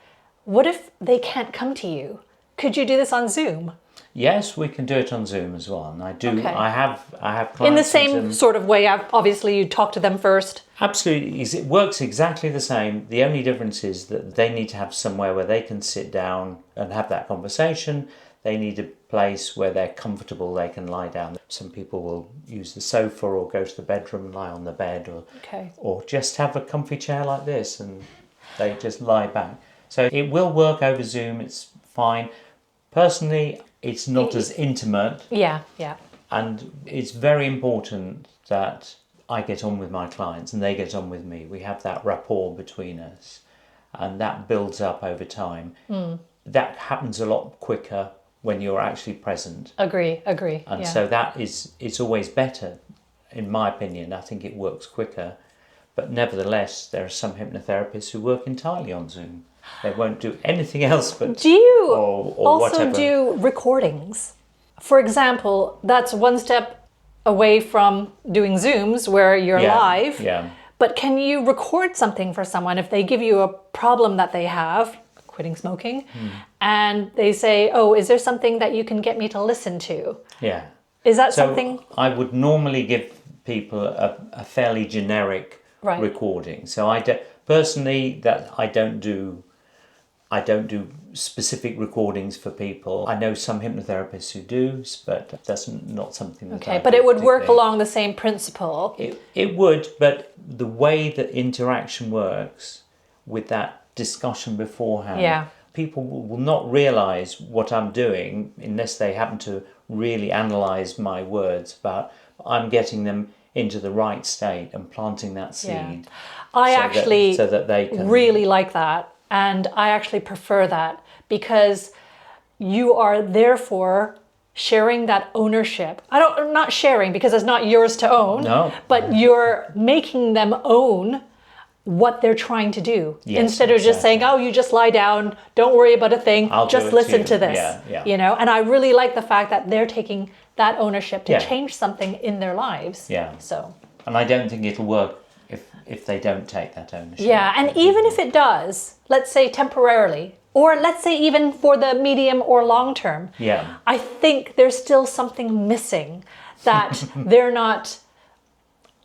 what if they can't come to you? Could you do this on Zoom? Yes, we can do it on Zoom as well, and I do. I have clients in the same sort of way. Obviously, you talk to them first. Absolutely, it works exactly the same. The only difference is that they need to have somewhere where they can sit down and have that conversation. They need a place where they're comfortable. They can lie down. Some people will use the sofa or go to the bedroom and lie on the bed, or just have a comfy chair like this and they just lie back. So it will work over Zoom. It's fine. Personally, it's not as intimate. And it's very important that I get on with my clients and they get on with me. We have that rapport between us, and that builds up over time. That happens a lot quicker when you're actually present. Agree. And so it's always better, in my opinion. I think it works quicker. But nevertheless, there are some hypnotherapists who work entirely on Zoom. They won't do anything else but... Do you or also whatever. do recordings? For example, that's one step away from doing Zooms where you're live. But can you record something for someone if they give you a problem that they have, quitting smoking, and they say, oh, is there something that you can get me to listen to? Is that something... I would normally give people a fairly generic recording. So personally, I don't do specific recordings for people. I know some hypnotherapists who do, but that's not something that I but it would work along the same principle. It would, but the way that interaction works with that discussion beforehand, people will not realise what I'm doing unless they happen to really analyse my words. But I'm getting them into the right state and planting that seed. I actually so that they can really like that, and I actually prefer that, because you are therefore sharing that ownership. Not sharing because it's not yours to own, No. but you're making them own what they're trying to do. Yes, instead of just saying, oh, you just lie down, don't worry about a thing, just listen to this. You know, and I really like the fact that they're taking that ownership to change something in their lives. So, and I don't think it'll work if they don't take that ownership. Yeah, and even if it does, let's say temporarily, or let's say even for the medium or long term, I think there's still something missing that they're not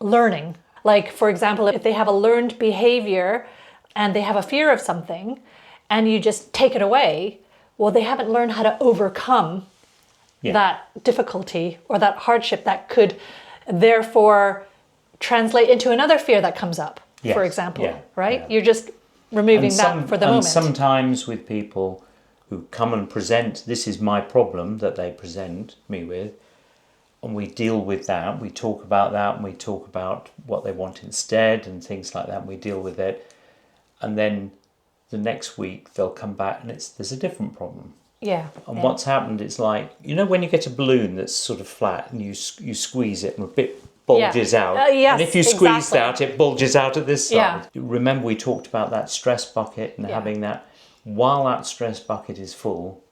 learning. Like, for example, if they have a learned behavior and they have a fear of something and you just take it away, well, they haven't learned how to overcome that difficulty or that hardship that could therefore translate into another fear that comes up, for example, right? You're just removing that for the moment. And sometimes with people who come and present, this is my problem that they present me with, and we deal with that, we talk about that, and we talk about what they want instead and things like that, and we deal with it. And then the next week they'll come back and there's a different problem. And what's happened, it's like, you know, when you get a balloon that's sort of flat and you squeeze it and a bit bulges out. Yes, and if you squeeze that, it bulges out at this side. Remember we talked about that stress bucket and having that, while that stress bucket is full,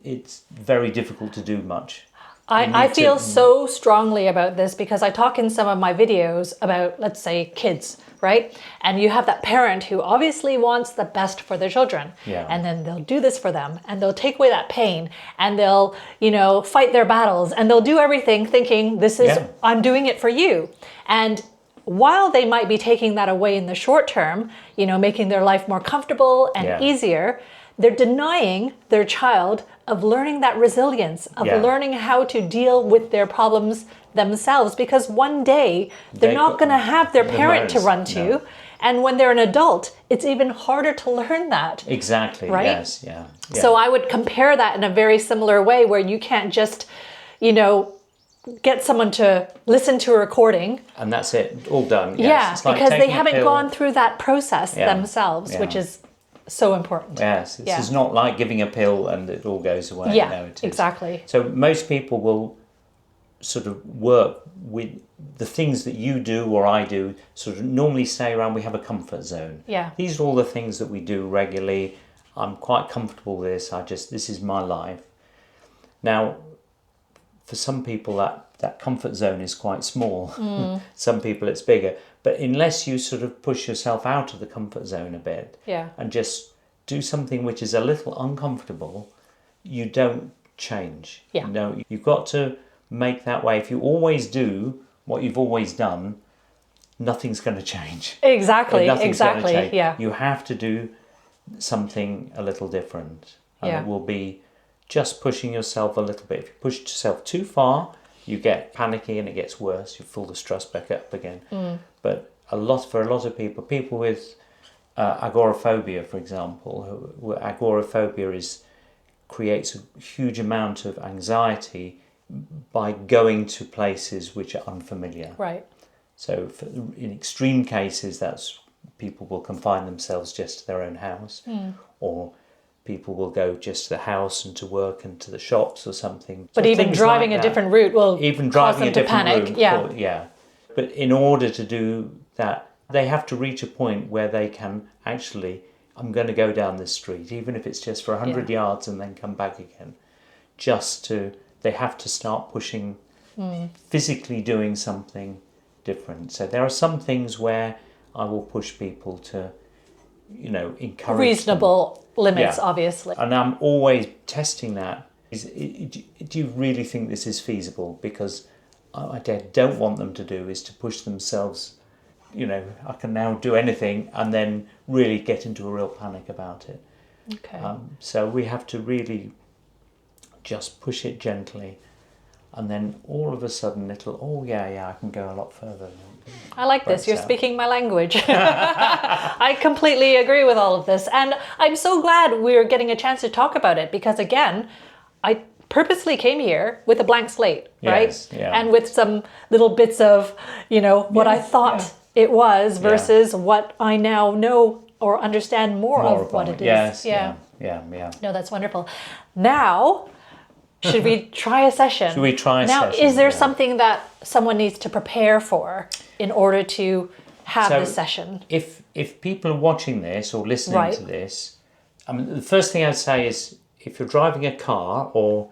it's very difficult to do much. I feel so strongly about this because I talk in some of my videos about, let's say, kids, right? And you have that parent who obviously wants the best for their children. And then they'll do this for them and they'll take away that pain and they'll, you know, fight their battles and they'll do everything thinking this is, I'm doing it for you. And while they might be taking that away in the short term, you know, making their life more comfortable and easier, they're denying their child of learning that resilience, of learning how to deal with their problems themselves, because one day they're not going to have their parent to run to. And when they're an adult, it's even harder to learn that. Exactly, right? Yes, So I would compare that in a very similar way, where you can't just, you know, get someone to listen to a recording. And that's it, all done. It's like because they haven't gone through that process themselves, which is so important. This is not like giving a pill and it all goes away. No, it is. Exactly. So most people will sort of work with the things that you do or I do, sort of normally stay around. We have a comfort zone. These are all the things that we do regularly. I'm quite comfortable with this. This is my life. Now, for some people that comfort zone is quite small. Some people it's bigger. But unless you sort of push yourself out of the comfort zone a bit and just do something which is a little uncomfortable, you don't change. No, you've got to make that way. If you always do what you've always done, nothing's going to change. Exactly. You have to do something a little different. And it will be just pushing yourself a little bit. If you push yourself too far, you get panicky and it gets worse. You fill the stress back up again. But for a lot of people with agoraphobia, for example, agoraphobia creates a huge amount of anxiety by going to places which are unfamiliar. Right. So in extreme cases, that's people will confine themselves just to their own house, or people will go just to the house and to work and to the shops or something. But even driving a different route will cause them to panic. But in order to do that, they have to reach a point where they can actually, I'm going to go down this street, even if it's just for 100 yards and then come back again. They have to start pushing, physically doing something different. So there are some things where I will push people to, you know, encourage reasonable limits, obviously. And I'm always testing that. Do you really think this is feasible? Because I don't want them to do is to push themselves, you know, I can now do anything and then really get into a real panic about it. So we have to really just push it gently, and then all of a sudden it'll, I can go a lot further. I like this. You're speaking my language. I completely agree with all of this. And I'm so glad we're getting a chance to talk about it because, again, I purposely came here with a blank slate, right? Yes, yeah. And with some little bits of, what I thought it was versus what I now know or understand more of what it is. Yes, yeah. No, that's wonderful. Now, should we try a session? Should we try a session? Now, is there something that someone needs to prepare for in order to have this session? If people are watching this or listening to this, I mean, the first thing I'd say is if you're driving a car or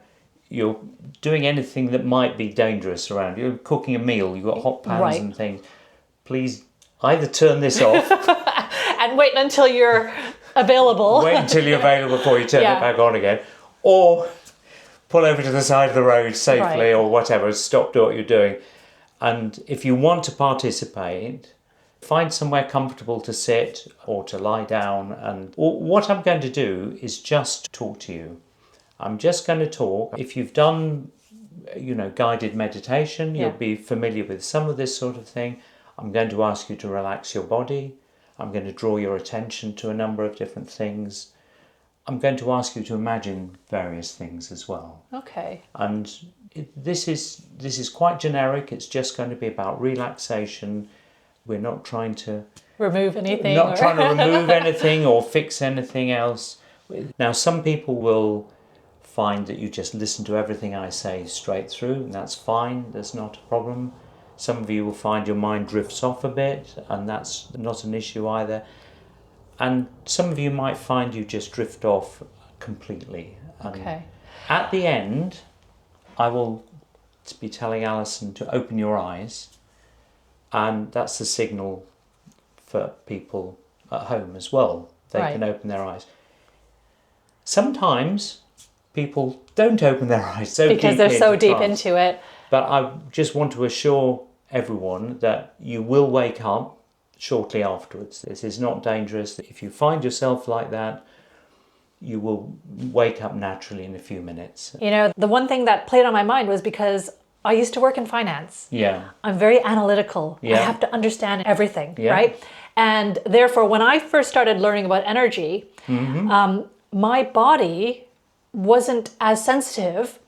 you're doing anything that might be dangerous around, you're cooking a meal, you've got hot pans and things, please either turn this off and wait until you're available. Wait until you're available before you turn it back on again, or pull over to the side of the road safely or whatever, stop doing what you're doing. And if you want to participate, find somewhere comfortable to sit or to lie down. And what I'm going to do is just talk to you. I'm just going to talk. If you've done, guided meditation, you'll be familiar with some of this sort of thing. I'm going to ask you to relax your body. I'm going to draw your attention to a number of different things. I'm going to ask you to imagine various things as well. Okay. And this is quite generic. It's just going to be about relaxation. We're not trying to remove anything. Not trying to remove anything or fix anything else. Now, some people will find that you just listen to everything I say straight through, and that's fine. That's not a problem. Some of you will find your mind drifts off a bit, and that's not an issue either. And some of you might find you just drift off completely. Okay. At the end, I will be telling Alison to open your eyes, and that's the signal for people at home as well. They can open their eyes. Sometimes people don't open their eyes because they're so deep into it. But I just want to assure everyone that you will wake up shortly afterwards. This is not dangerous. If you find yourself like that, you will wake up naturally in a few minutes. The one thing that played on my mind was because I used to work in finance. Yeah. I'm very analytical. I have to understand everything, right? And therefore, when I first started learning about energy, my body wasn't as sensitive,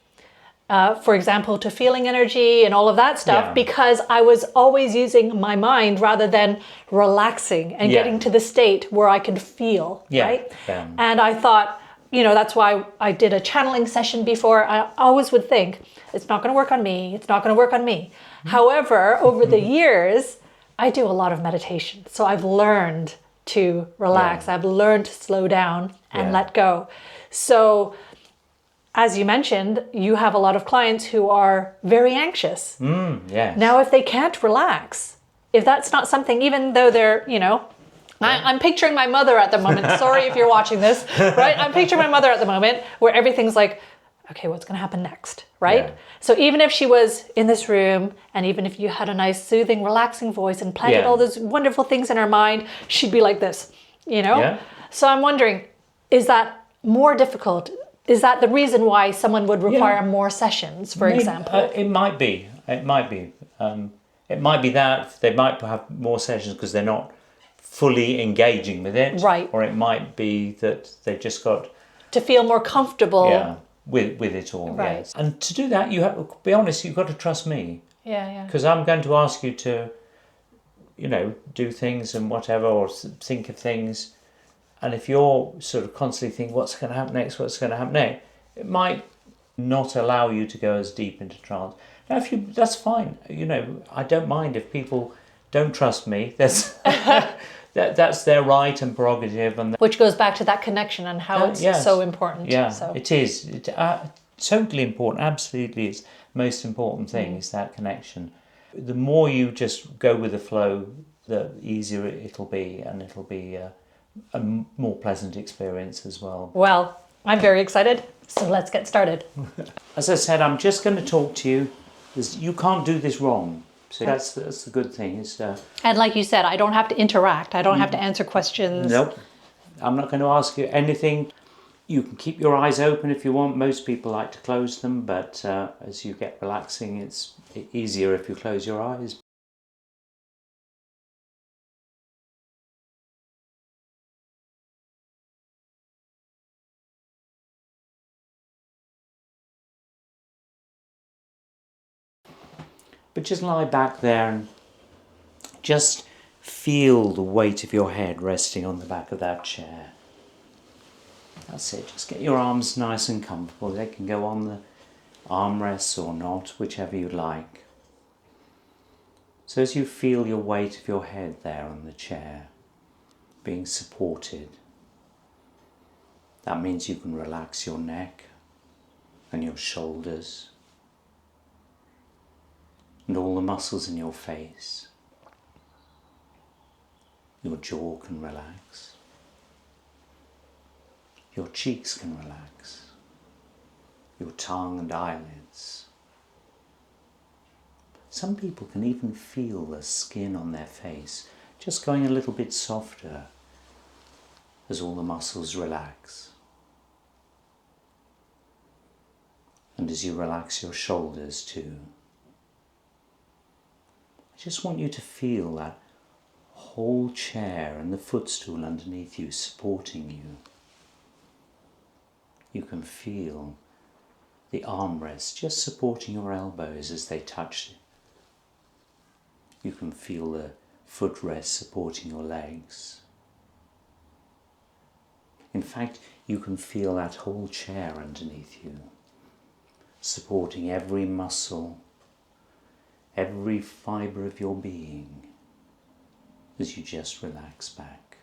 for example, to feeling energy and all of that stuff, because I was always using my mind rather than relaxing and getting to the state where I could feel, right? Yeah. And I thought, that's why I did a channeling session before. I always would think, it's not going to work on me. It's not going to work on me. However, over the years, I do a lot of meditation. So I've learned to relax. I've learned to slow down and let go. So as you mentioned, you have a lot of clients who are very anxious. Yes. Now, if they can't relax, if that's not something, even though they're, I'm picturing my mother at the moment. Sorry if you're watching this, right? I'm picturing my mother at the moment where everything's like, okay, what's going to happen next, right? Yeah. So even if she was in this room, and even if you had a nice, soothing, relaxing voice and planted all those wonderful things in her mind, she'd be like this, Yeah. So I'm wondering, is that more difficult? Is that the reason why someone would require more sessions, for example? It might be. It might be. It might be that they might have more sessions because they're not fully engaging with it. Right. Or it might be that they've just got to feel more comfortable with it all. Right. Yes. And to do that, you have to be honest, you've got to trust me. Yeah. Because I'm going to ask you to, do things and whatever, or think of things. And if you're sort of constantly thinking, what's going to happen next, it might not allow you to go as deep into trance. Now, that's fine. I don't mind if people don't trust me. That's their right and prerogative. Which goes back to that connection and how it's so important. Yeah, so. It is. It's totally important. Absolutely, it's the most important thing is that connection. The more you just go with the flow, the easier it'll be, and it'll be a more pleasant experience as well. Well, I'm very excited, so let's get started. As I said, I'm just going to talk to you. You can't do this wrong. So that's the good thing. And like you said, I don't have to interact. I don't have to answer questions. Nope. I'm not going to ask you anything. You can keep your eyes open if you want. Most people like to close them, but as you get relaxing, it's easier if you close your eyes. But just lie back there and just feel the weight of your head resting on the back of that chair. That's it. Just get your arms nice and comfortable. They can go on the armrests or not, whichever you like. So as you feel your weight of your head there on the chair, being supported, that means you can relax your neck and your shoulders and all the muscles in your face. Your jaw can relax. Your cheeks can relax. Your tongue and eyelids. Some people can even feel the skin on their face just going a little bit softer as all the muscles relax. And as you relax your shoulders too, I just want you to feel that whole chair and the footstool underneath you supporting you. You can feel the armrest just supporting your elbows as they touch. You can feel the footrest supporting your legs. In fact, you can feel that whole chair underneath you, supporting every muscle, every fibre of your being, as you just relax back.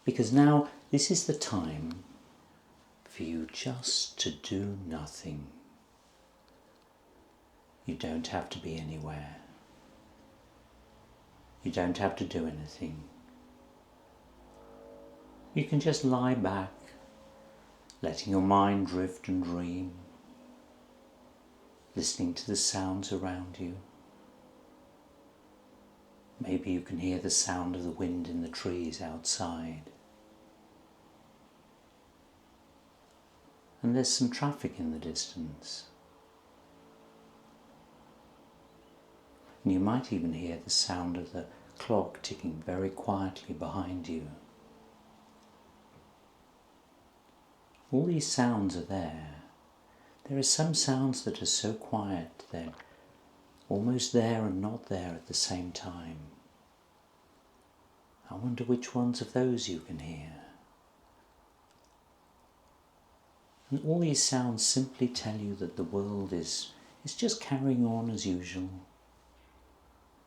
Because now this is the time for you just to do nothing. You don't have to be anywhere. You don't have to do anything. You can just lie back, letting your mind drift and dream, listening to the sounds around you. Maybe you can hear the sound of the wind in the trees outside. And there's some traffic in the distance. And you might even hear the sound of the clock ticking very quietly behind you. All these sounds are there. There are some sounds that are so quiet they're almost there and not there at the same time. I wonder which ones of those you can hear. And all these sounds simply tell you that the world is just carrying on as usual,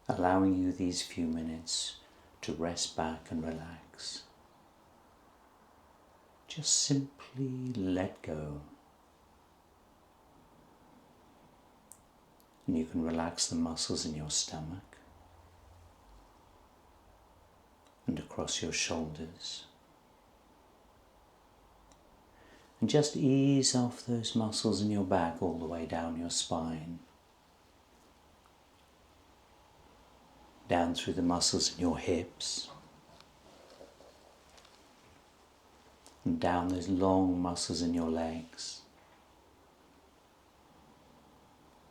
allowing you these few minutes to rest back and relax. Just simply let go. And you can relax the muscles in your stomach and across your shoulders. And just ease off those muscles in your back all the way down your spine. Down through the muscles in your hips. And down those long muscles in your legs.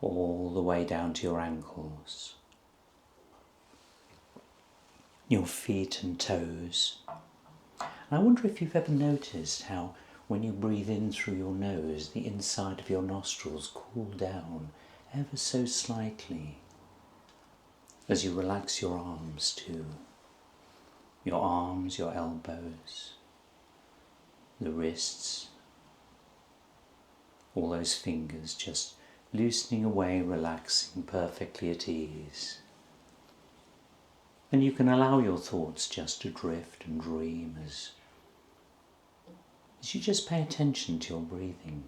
All the way down to your ankles. Your feet and toes. And I wonder if you've ever noticed how when you breathe in through your nose, the inside of your nostrils cool down ever so slightly as you relax your arms too. Your arms, your elbows, the wrists, all those fingers just loosening away, relaxing perfectly at ease. And you can allow your thoughts just to drift and dream as you just pay attention to your breathing.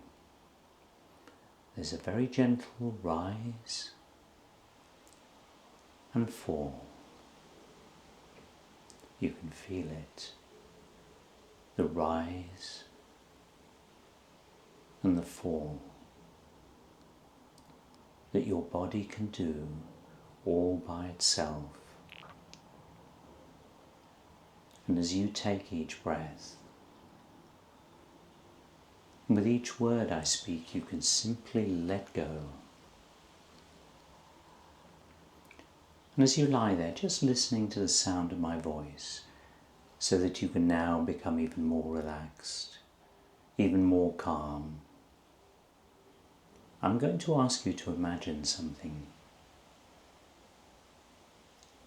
There's a very gentle rise and fall. You can feel it, the rise and the fall that your body can do all by itself. And as you take each breath, and with each word I speak, you can simply let go. And as you lie there, just listening to the sound of my voice, so that you can now become even more relaxed, even more calm. I'm going to ask you to imagine something.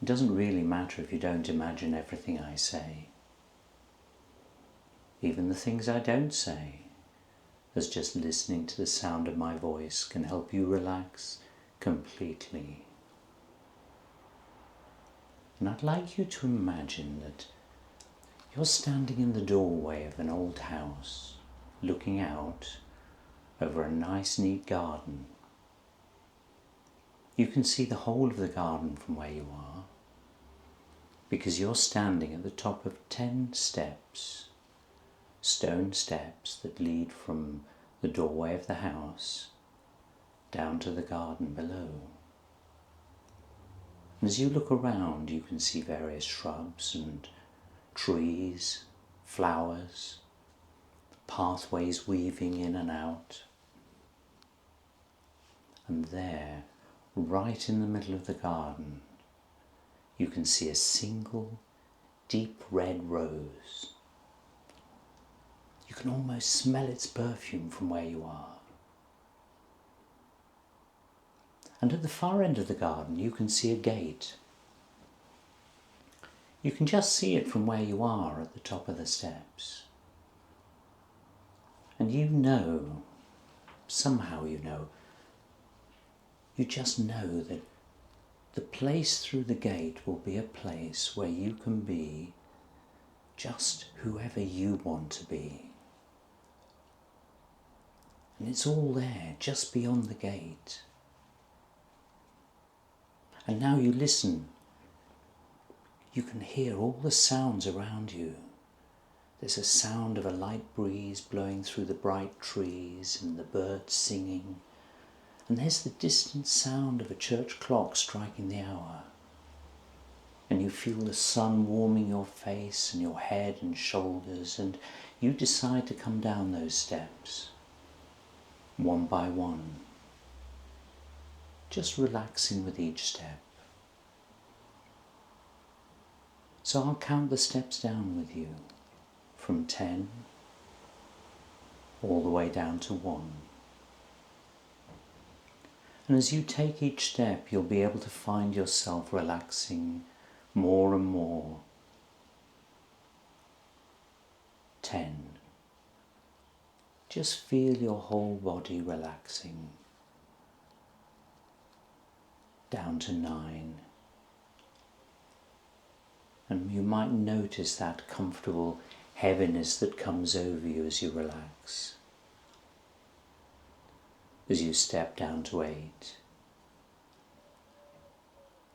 It doesn't really matter if you don't imagine everything I say. Even the things I don't say, as just listening to the sound of my voice can help you relax completely. And I'd like you to imagine that you're standing in the doorway of an old house, looking out over a nice, neat garden. You can see the whole of the garden from where you are, because you're standing at the top of 10 steps, stone steps that lead from the doorway of the house down to the garden below. And as you look around, you can see various shrubs and trees, flowers, pathways weaving in and out. And there, right in the middle of the garden, you can see a single deep red rose. You can almost smell its perfume from where you are. And at the far end of the garden, you can see a gate. You can just see it from where you are at the top of the steps. And you know, somehow you just know that the place through the gate will be a place where you can be just whoever you want to be. And it's all there, just beyond the gate. And now you listen. You can hear all the sounds around you. There's a sound of a light breeze blowing through the bright trees and the birds singing. And there's the distant sound of a church clock striking the hour. And you feel the sun warming your face and your head and shoulders, and you decide to come down those steps, one by one, just relaxing with each step. So I'll count the steps down with you, from 10 all the way down to 1. And as you take each step, you'll be able to find yourself relaxing more and more. 10. Just feel your whole body relaxing. Down to 9. And you might notice that comfortable heaviness that comes over you as you relax. As you step down to 8.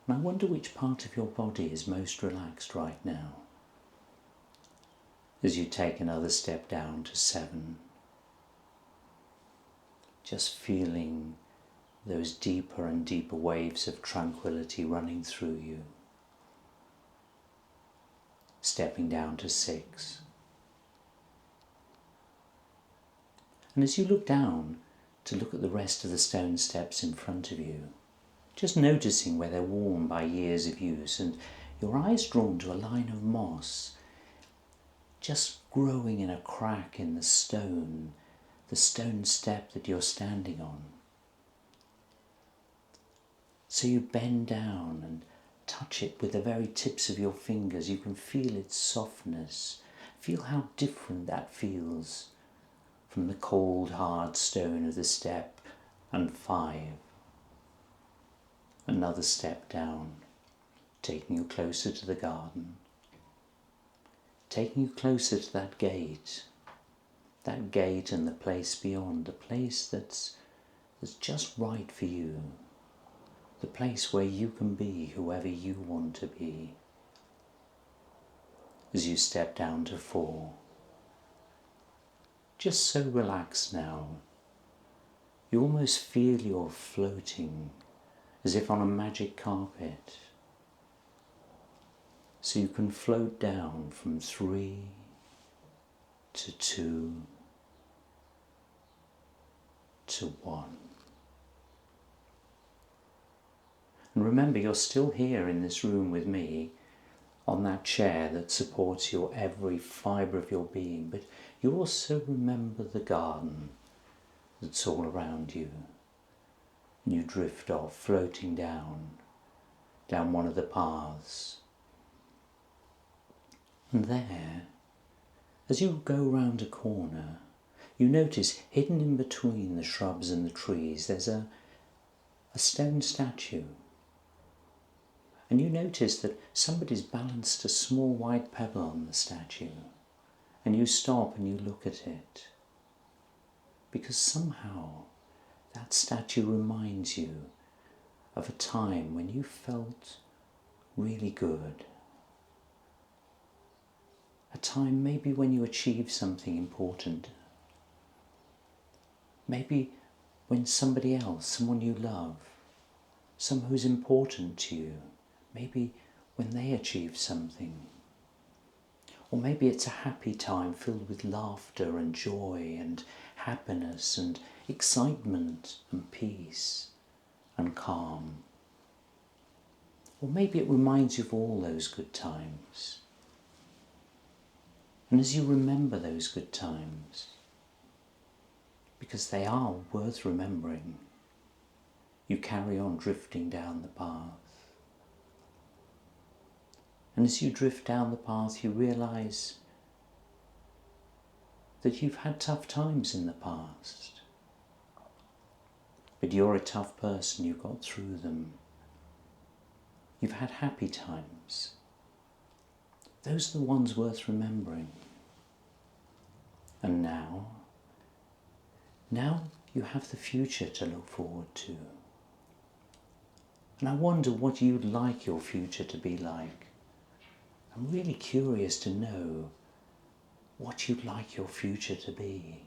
And I wonder which part of your body is most relaxed right now. As you take another step down to 7. Just feeling those deeper and deeper waves of tranquility running through you. Stepping down to 6. And as you look down to look at the rest of the stone steps in front of you, just noticing where they're worn by years of use, and your eyes drawn to a line of moss just growing in a crack in the stone step that you're standing on. So you bend down and touch it with the very tips of your fingers. You can feel its softness. Feel how different that feels from the cold, hard stone of the step. And 5. Another step down, taking you closer to the garden. Taking you closer to that gate and the place beyond, the place that's just right for you. The place where you can be whoever you want to be. As you step down to 4, just so relaxed now, you almost feel you're floating as if on a magic carpet. So you can float down from 3 to 2 to 1. And remember, you're still here in this room with me, on that chair that supports your every fibre of your being, but you also remember the garden that's all around you, and you drift off, floating down one of the paths. And there, as you go round a corner, you notice hidden in between the shrubs and the trees there's a stone statue. And you notice that somebody's balanced a small white pebble on the statue. And you stop and you look at it. Because somehow that statue reminds you of a time when you felt really good. A time maybe when you achieved something important. Maybe when somebody else, someone you love, someone who's important to you, maybe when they achieve something. Or maybe it's a happy time filled with laughter and joy and happiness and excitement and peace and calm. Or maybe it reminds you of all those good times. And as you remember those good times, because they are worth remembering, you carry on drifting down the path. And as you drift down the path, you realise that you've had tough times in the past. But you're a tough person, you got through them. You've had happy times. Those are the ones worth remembering. And now you have the future to look forward to. And I wonder what you'd like your future to be like. I'm really curious to know what you'd like your future to be.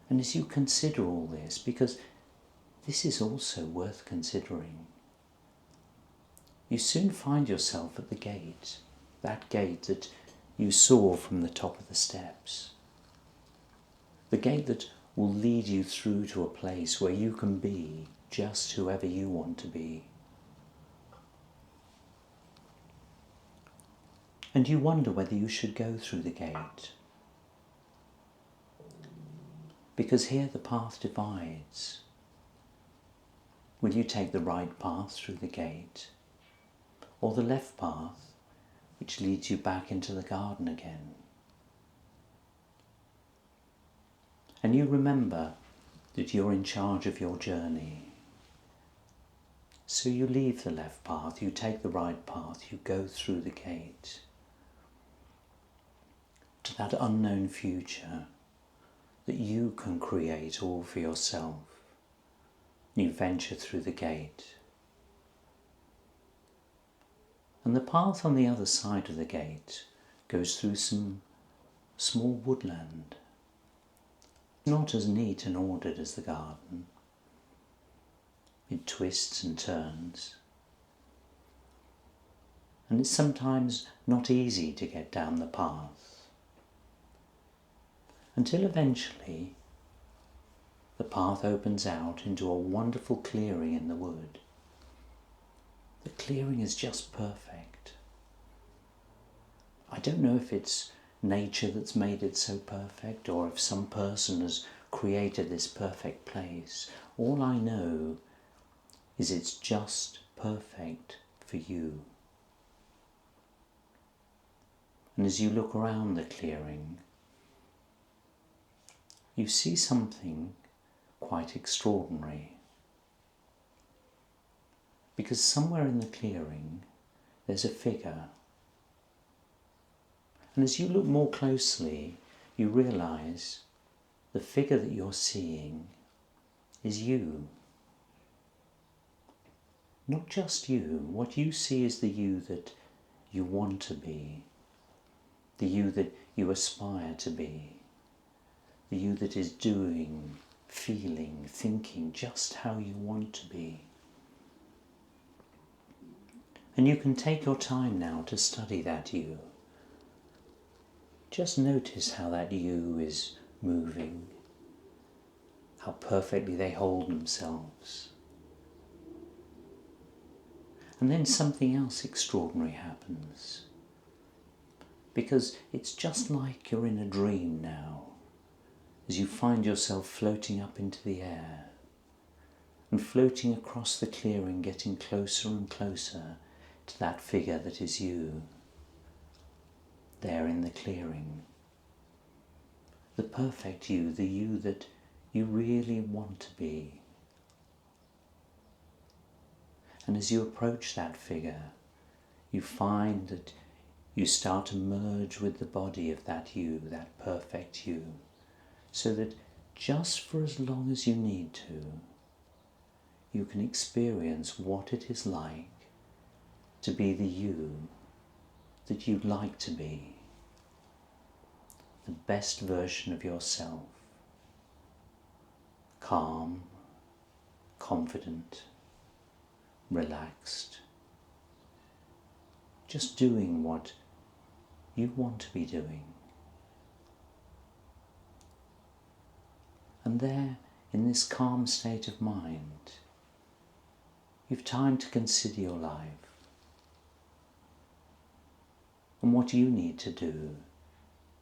And as you consider all this, because this is also worth considering, you soon find yourself at the gate, that gate that you saw from the top of the steps. The gate that will lead you through to a place where you can be just whoever you want to be. And you wonder whether you should go through the gate. Because here the path divides. Will you take the right path through the gate, or the left path which leads you back into the garden again? And you remember that you're in charge of your journey. So you leave the left path, you take the right path, you go through the gate to that unknown future that you can create all for yourself. You venture through the gate. And the path on the other side of the gate goes through some small woodland. Not as neat and ordered as the garden. It twists and turns. And it's sometimes not easy to get down the path. Until eventually the path opens out into a wonderful clearing in the wood. The clearing is just perfect. I don't know if it's nature that's made it so perfect, or if some person has created this perfect place. All I know is it's just perfect for you. And as you look around the clearing, you see something quite extraordinary. Because somewhere in the clearing there's a figure. And as you look more closely, you realise the figure that you're seeing is you. Not just you. What you see is the you that you want to be, the you that you aspire to be, the you that is doing, feeling, thinking just how you want to be. And you can take your time now to study that you. Just notice how that you is moving, how perfectly they hold themselves. And then something else extraordinary happens. Because it's just like you're in a dream now. as you find yourself floating up into the air and floating across the clearing, getting closer and closer to that figure that is you, there in the clearing. The perfect you, the you that you really want to be. And as you approach that figure, you find that you start to merge with the body of that you, that perfect you, so that just for as long as you need to, you can experience what it is like to be the you that you'd like to be, the best version of yourself, calm, confident, relaxed, just doing what you want to be doing. And there, in this calm state of mind, you've time to consider your life and what you need to do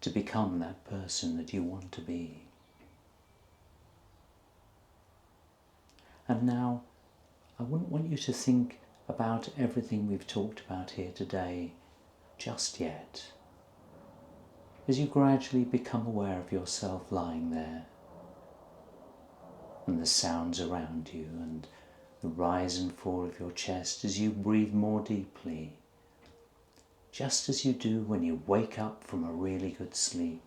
to become that person that you want to be. And now, I wouldn't want you to think about everything we've talked about here today just yet. As you gradually become aware of yourself lying there, and the sounds around you, and the rise and fall of your chest as you breathe more deeply, just as you do when you wake up from a really good sleep,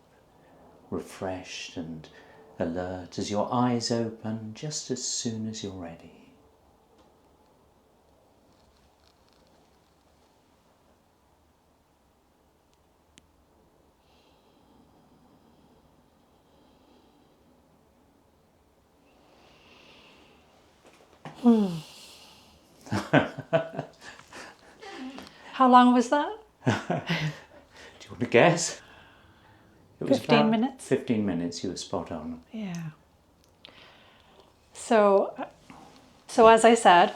refreshed and alert as your eyes open just as soon as you're ready. How long was that? Do you want to guess? It was 15 minutes? 15 minutes, you were spot on. Yeah. So as I said,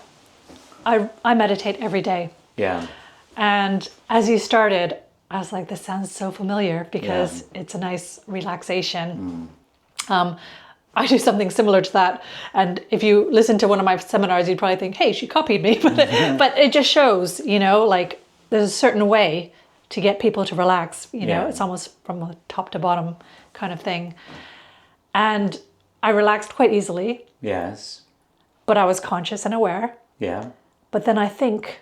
I meditate every day. Yeah. And as you started, I was like, this sounds so familiar because it's a nice relaxation. I do something similar to that. And if you listen to one of my seminars, you'd probably think, hey, she copied me. But it just shows, like there's a certain way to get people to relax. It's almost from a top to bottom kind of thing. And I relaxed quite easily. Yes. But I was conscious and aware. Yeah. But then I think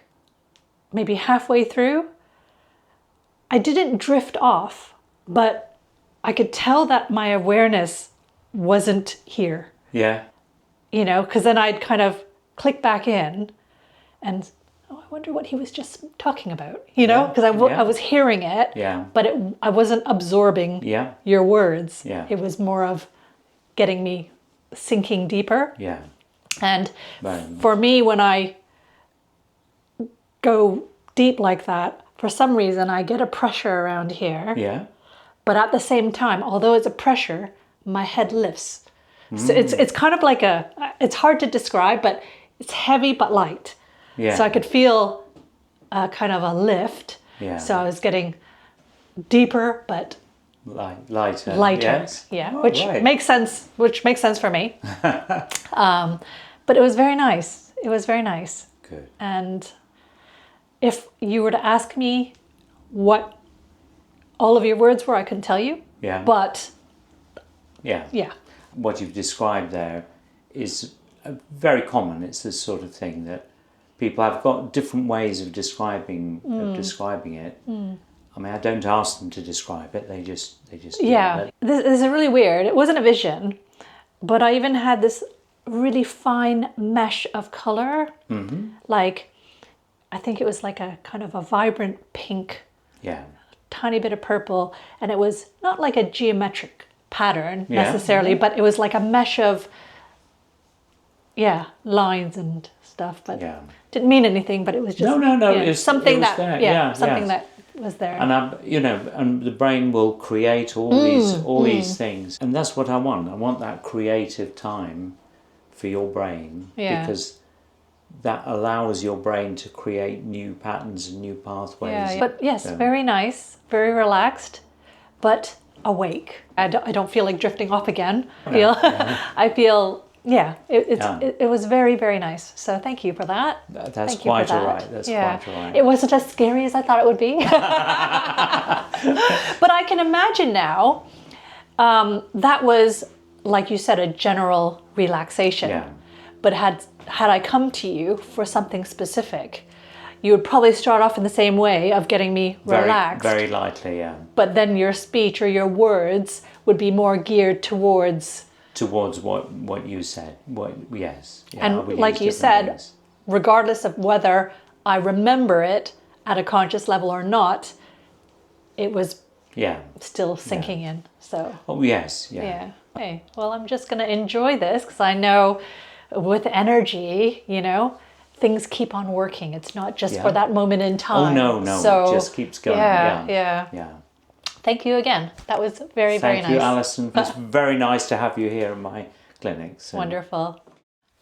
maybe halfway through, I didn't drift off, but I could tell that my awareness wasn't here. Yeah. Because then I'd kind of click back in and, I wonder what he was just talking about, because I was hearing it, but I wasn't absorbing your words. Yeah. It was more of getting me sinking deeper. Yeah. And for me, when I go deep like that, for some reason, I get a pressure around here. Yeah. But at the same time, although it's a pressure, my head lifts. So it's kind of like it's hard to describe, but it's heavy but light. Yeah. So I could feel kind of a lift. Yeah. So I was getting deeper, but lighter. Yes. Yeah. Oh, which makes sense. Which makes sense for me. But it was very nice. It was very nice. Good. And if you were to ask me what all of your words were, I couldn't tell you. Yeah. But yeah. What you've described there is very common. It's this sort of thing that people have got different ways of describing it. I mean, I don't ask them to describe it. They just do it. This is really weird. It wasn't a vision, but I even had this really fine mesh of color. Mm-hmm. Like, I think it was like a kind of a vibrant pink. Yeah. Tiny bit of purple, and it was not like a geometric pattern necessarily, but it was like a mesh of lines and stuff, but didn't mean anything, but it was just it's something that that was there. And and the brain will create all these things, and that's what I want. I want that creative time for your brain because that allows your brain to create new patterns and new pathways. But yes, very nice, very relaxed, but awake. I don't feel like drifting off again. I feel, it was very, very nice. So thank you for that. That's quite all right. That's quite all right. It wasn't as scary as I thought it would be. But I can imagine now, that was, like you said, a general relaxation. Yeah. But had I come to you for something specific, you would probably start off in the same way of getting me relaxed. Very lightly, yeah. But then your speech or your words would be more geared towards what you said. Yes. Yeah, and like you said, things. Regardless of whether I remember it at a conscious level or not, it was still sinking in. So. Oh yes. Yeah. Yeah. Hey, well, I'm just going to enjoy this because I know with energy, things keep on working. It's not just for that moment in time. Oh, no. So, it just keeps going. Yeah. Thank you again. That was very, very nice. Thank you, Alison. It's very nice to have you here in my clinic. So. Wonderful.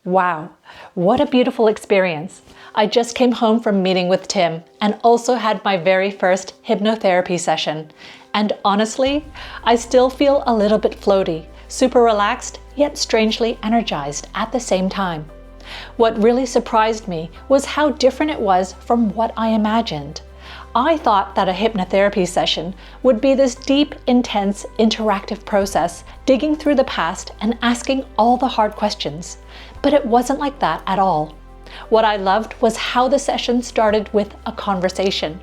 Wow, what a beautiful experience. I just came home from meeting with Tim and also had my very first hypnotherapy session. And honestly, I still feel a little bit floaty, super relaxed, yet strangely energized at the same time. What really surprised me was how different it was from what I imagined. I thought that a hypnotherapy session would be this deep, intense, interactive process, digging through the past and asking all the hard questions. But it wasn't like that at all. What I loved was how the session started with a conversation.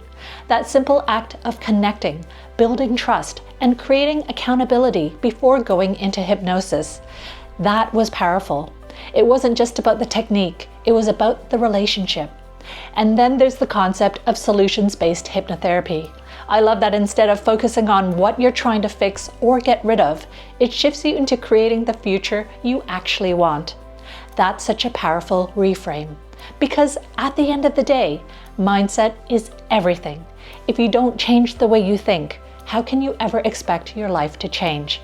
That simple act of connecting, building trust, and creating accountability before going into hypnosis. That was powerful. It wasn't just about the technique, it was about the relationship. And then there's the concept of solutions-based hypnotherapy. I love that instead of focusing on what you're trying to fix or get rid of, it shifts you into creating the future you actually want. That's such a powerful reframe. Because at the end of the day, mindset is everything. If you don't change the way you think, how can you ever expect your life to change?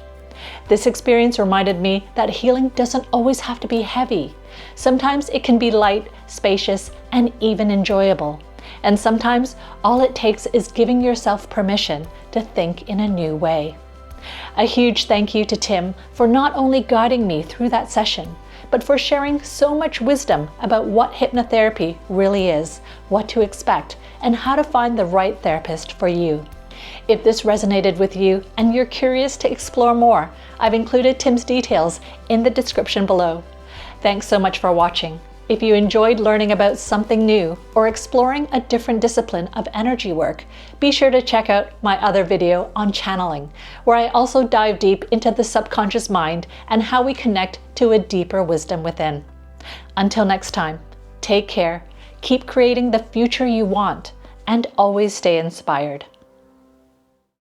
This experience reminded me that healing doesn't always have to be heavy. Sometimes it can be light, spacious, and even enjoyable. And sometimes all it takes is giving yourself permission to think in a new way. A huge thank you to Tim for not only guiding me through that session, but for sharing so much wisdom about what hypnotherapy really is, what to expect, and how to find the right therapist for you. If this resonated with you and you're curious to explore more, I've included Tim's details in the description below. Thanks so much for watching. If you enjoyed learning about something new or exploring a different discipline of energy work, be sure to check out my other video on channeling, where I also dive deep into the subconscious mind and how we connect to a deeper wisdom within. Until next time, take care, keep creating the future you want, and always stay inspired.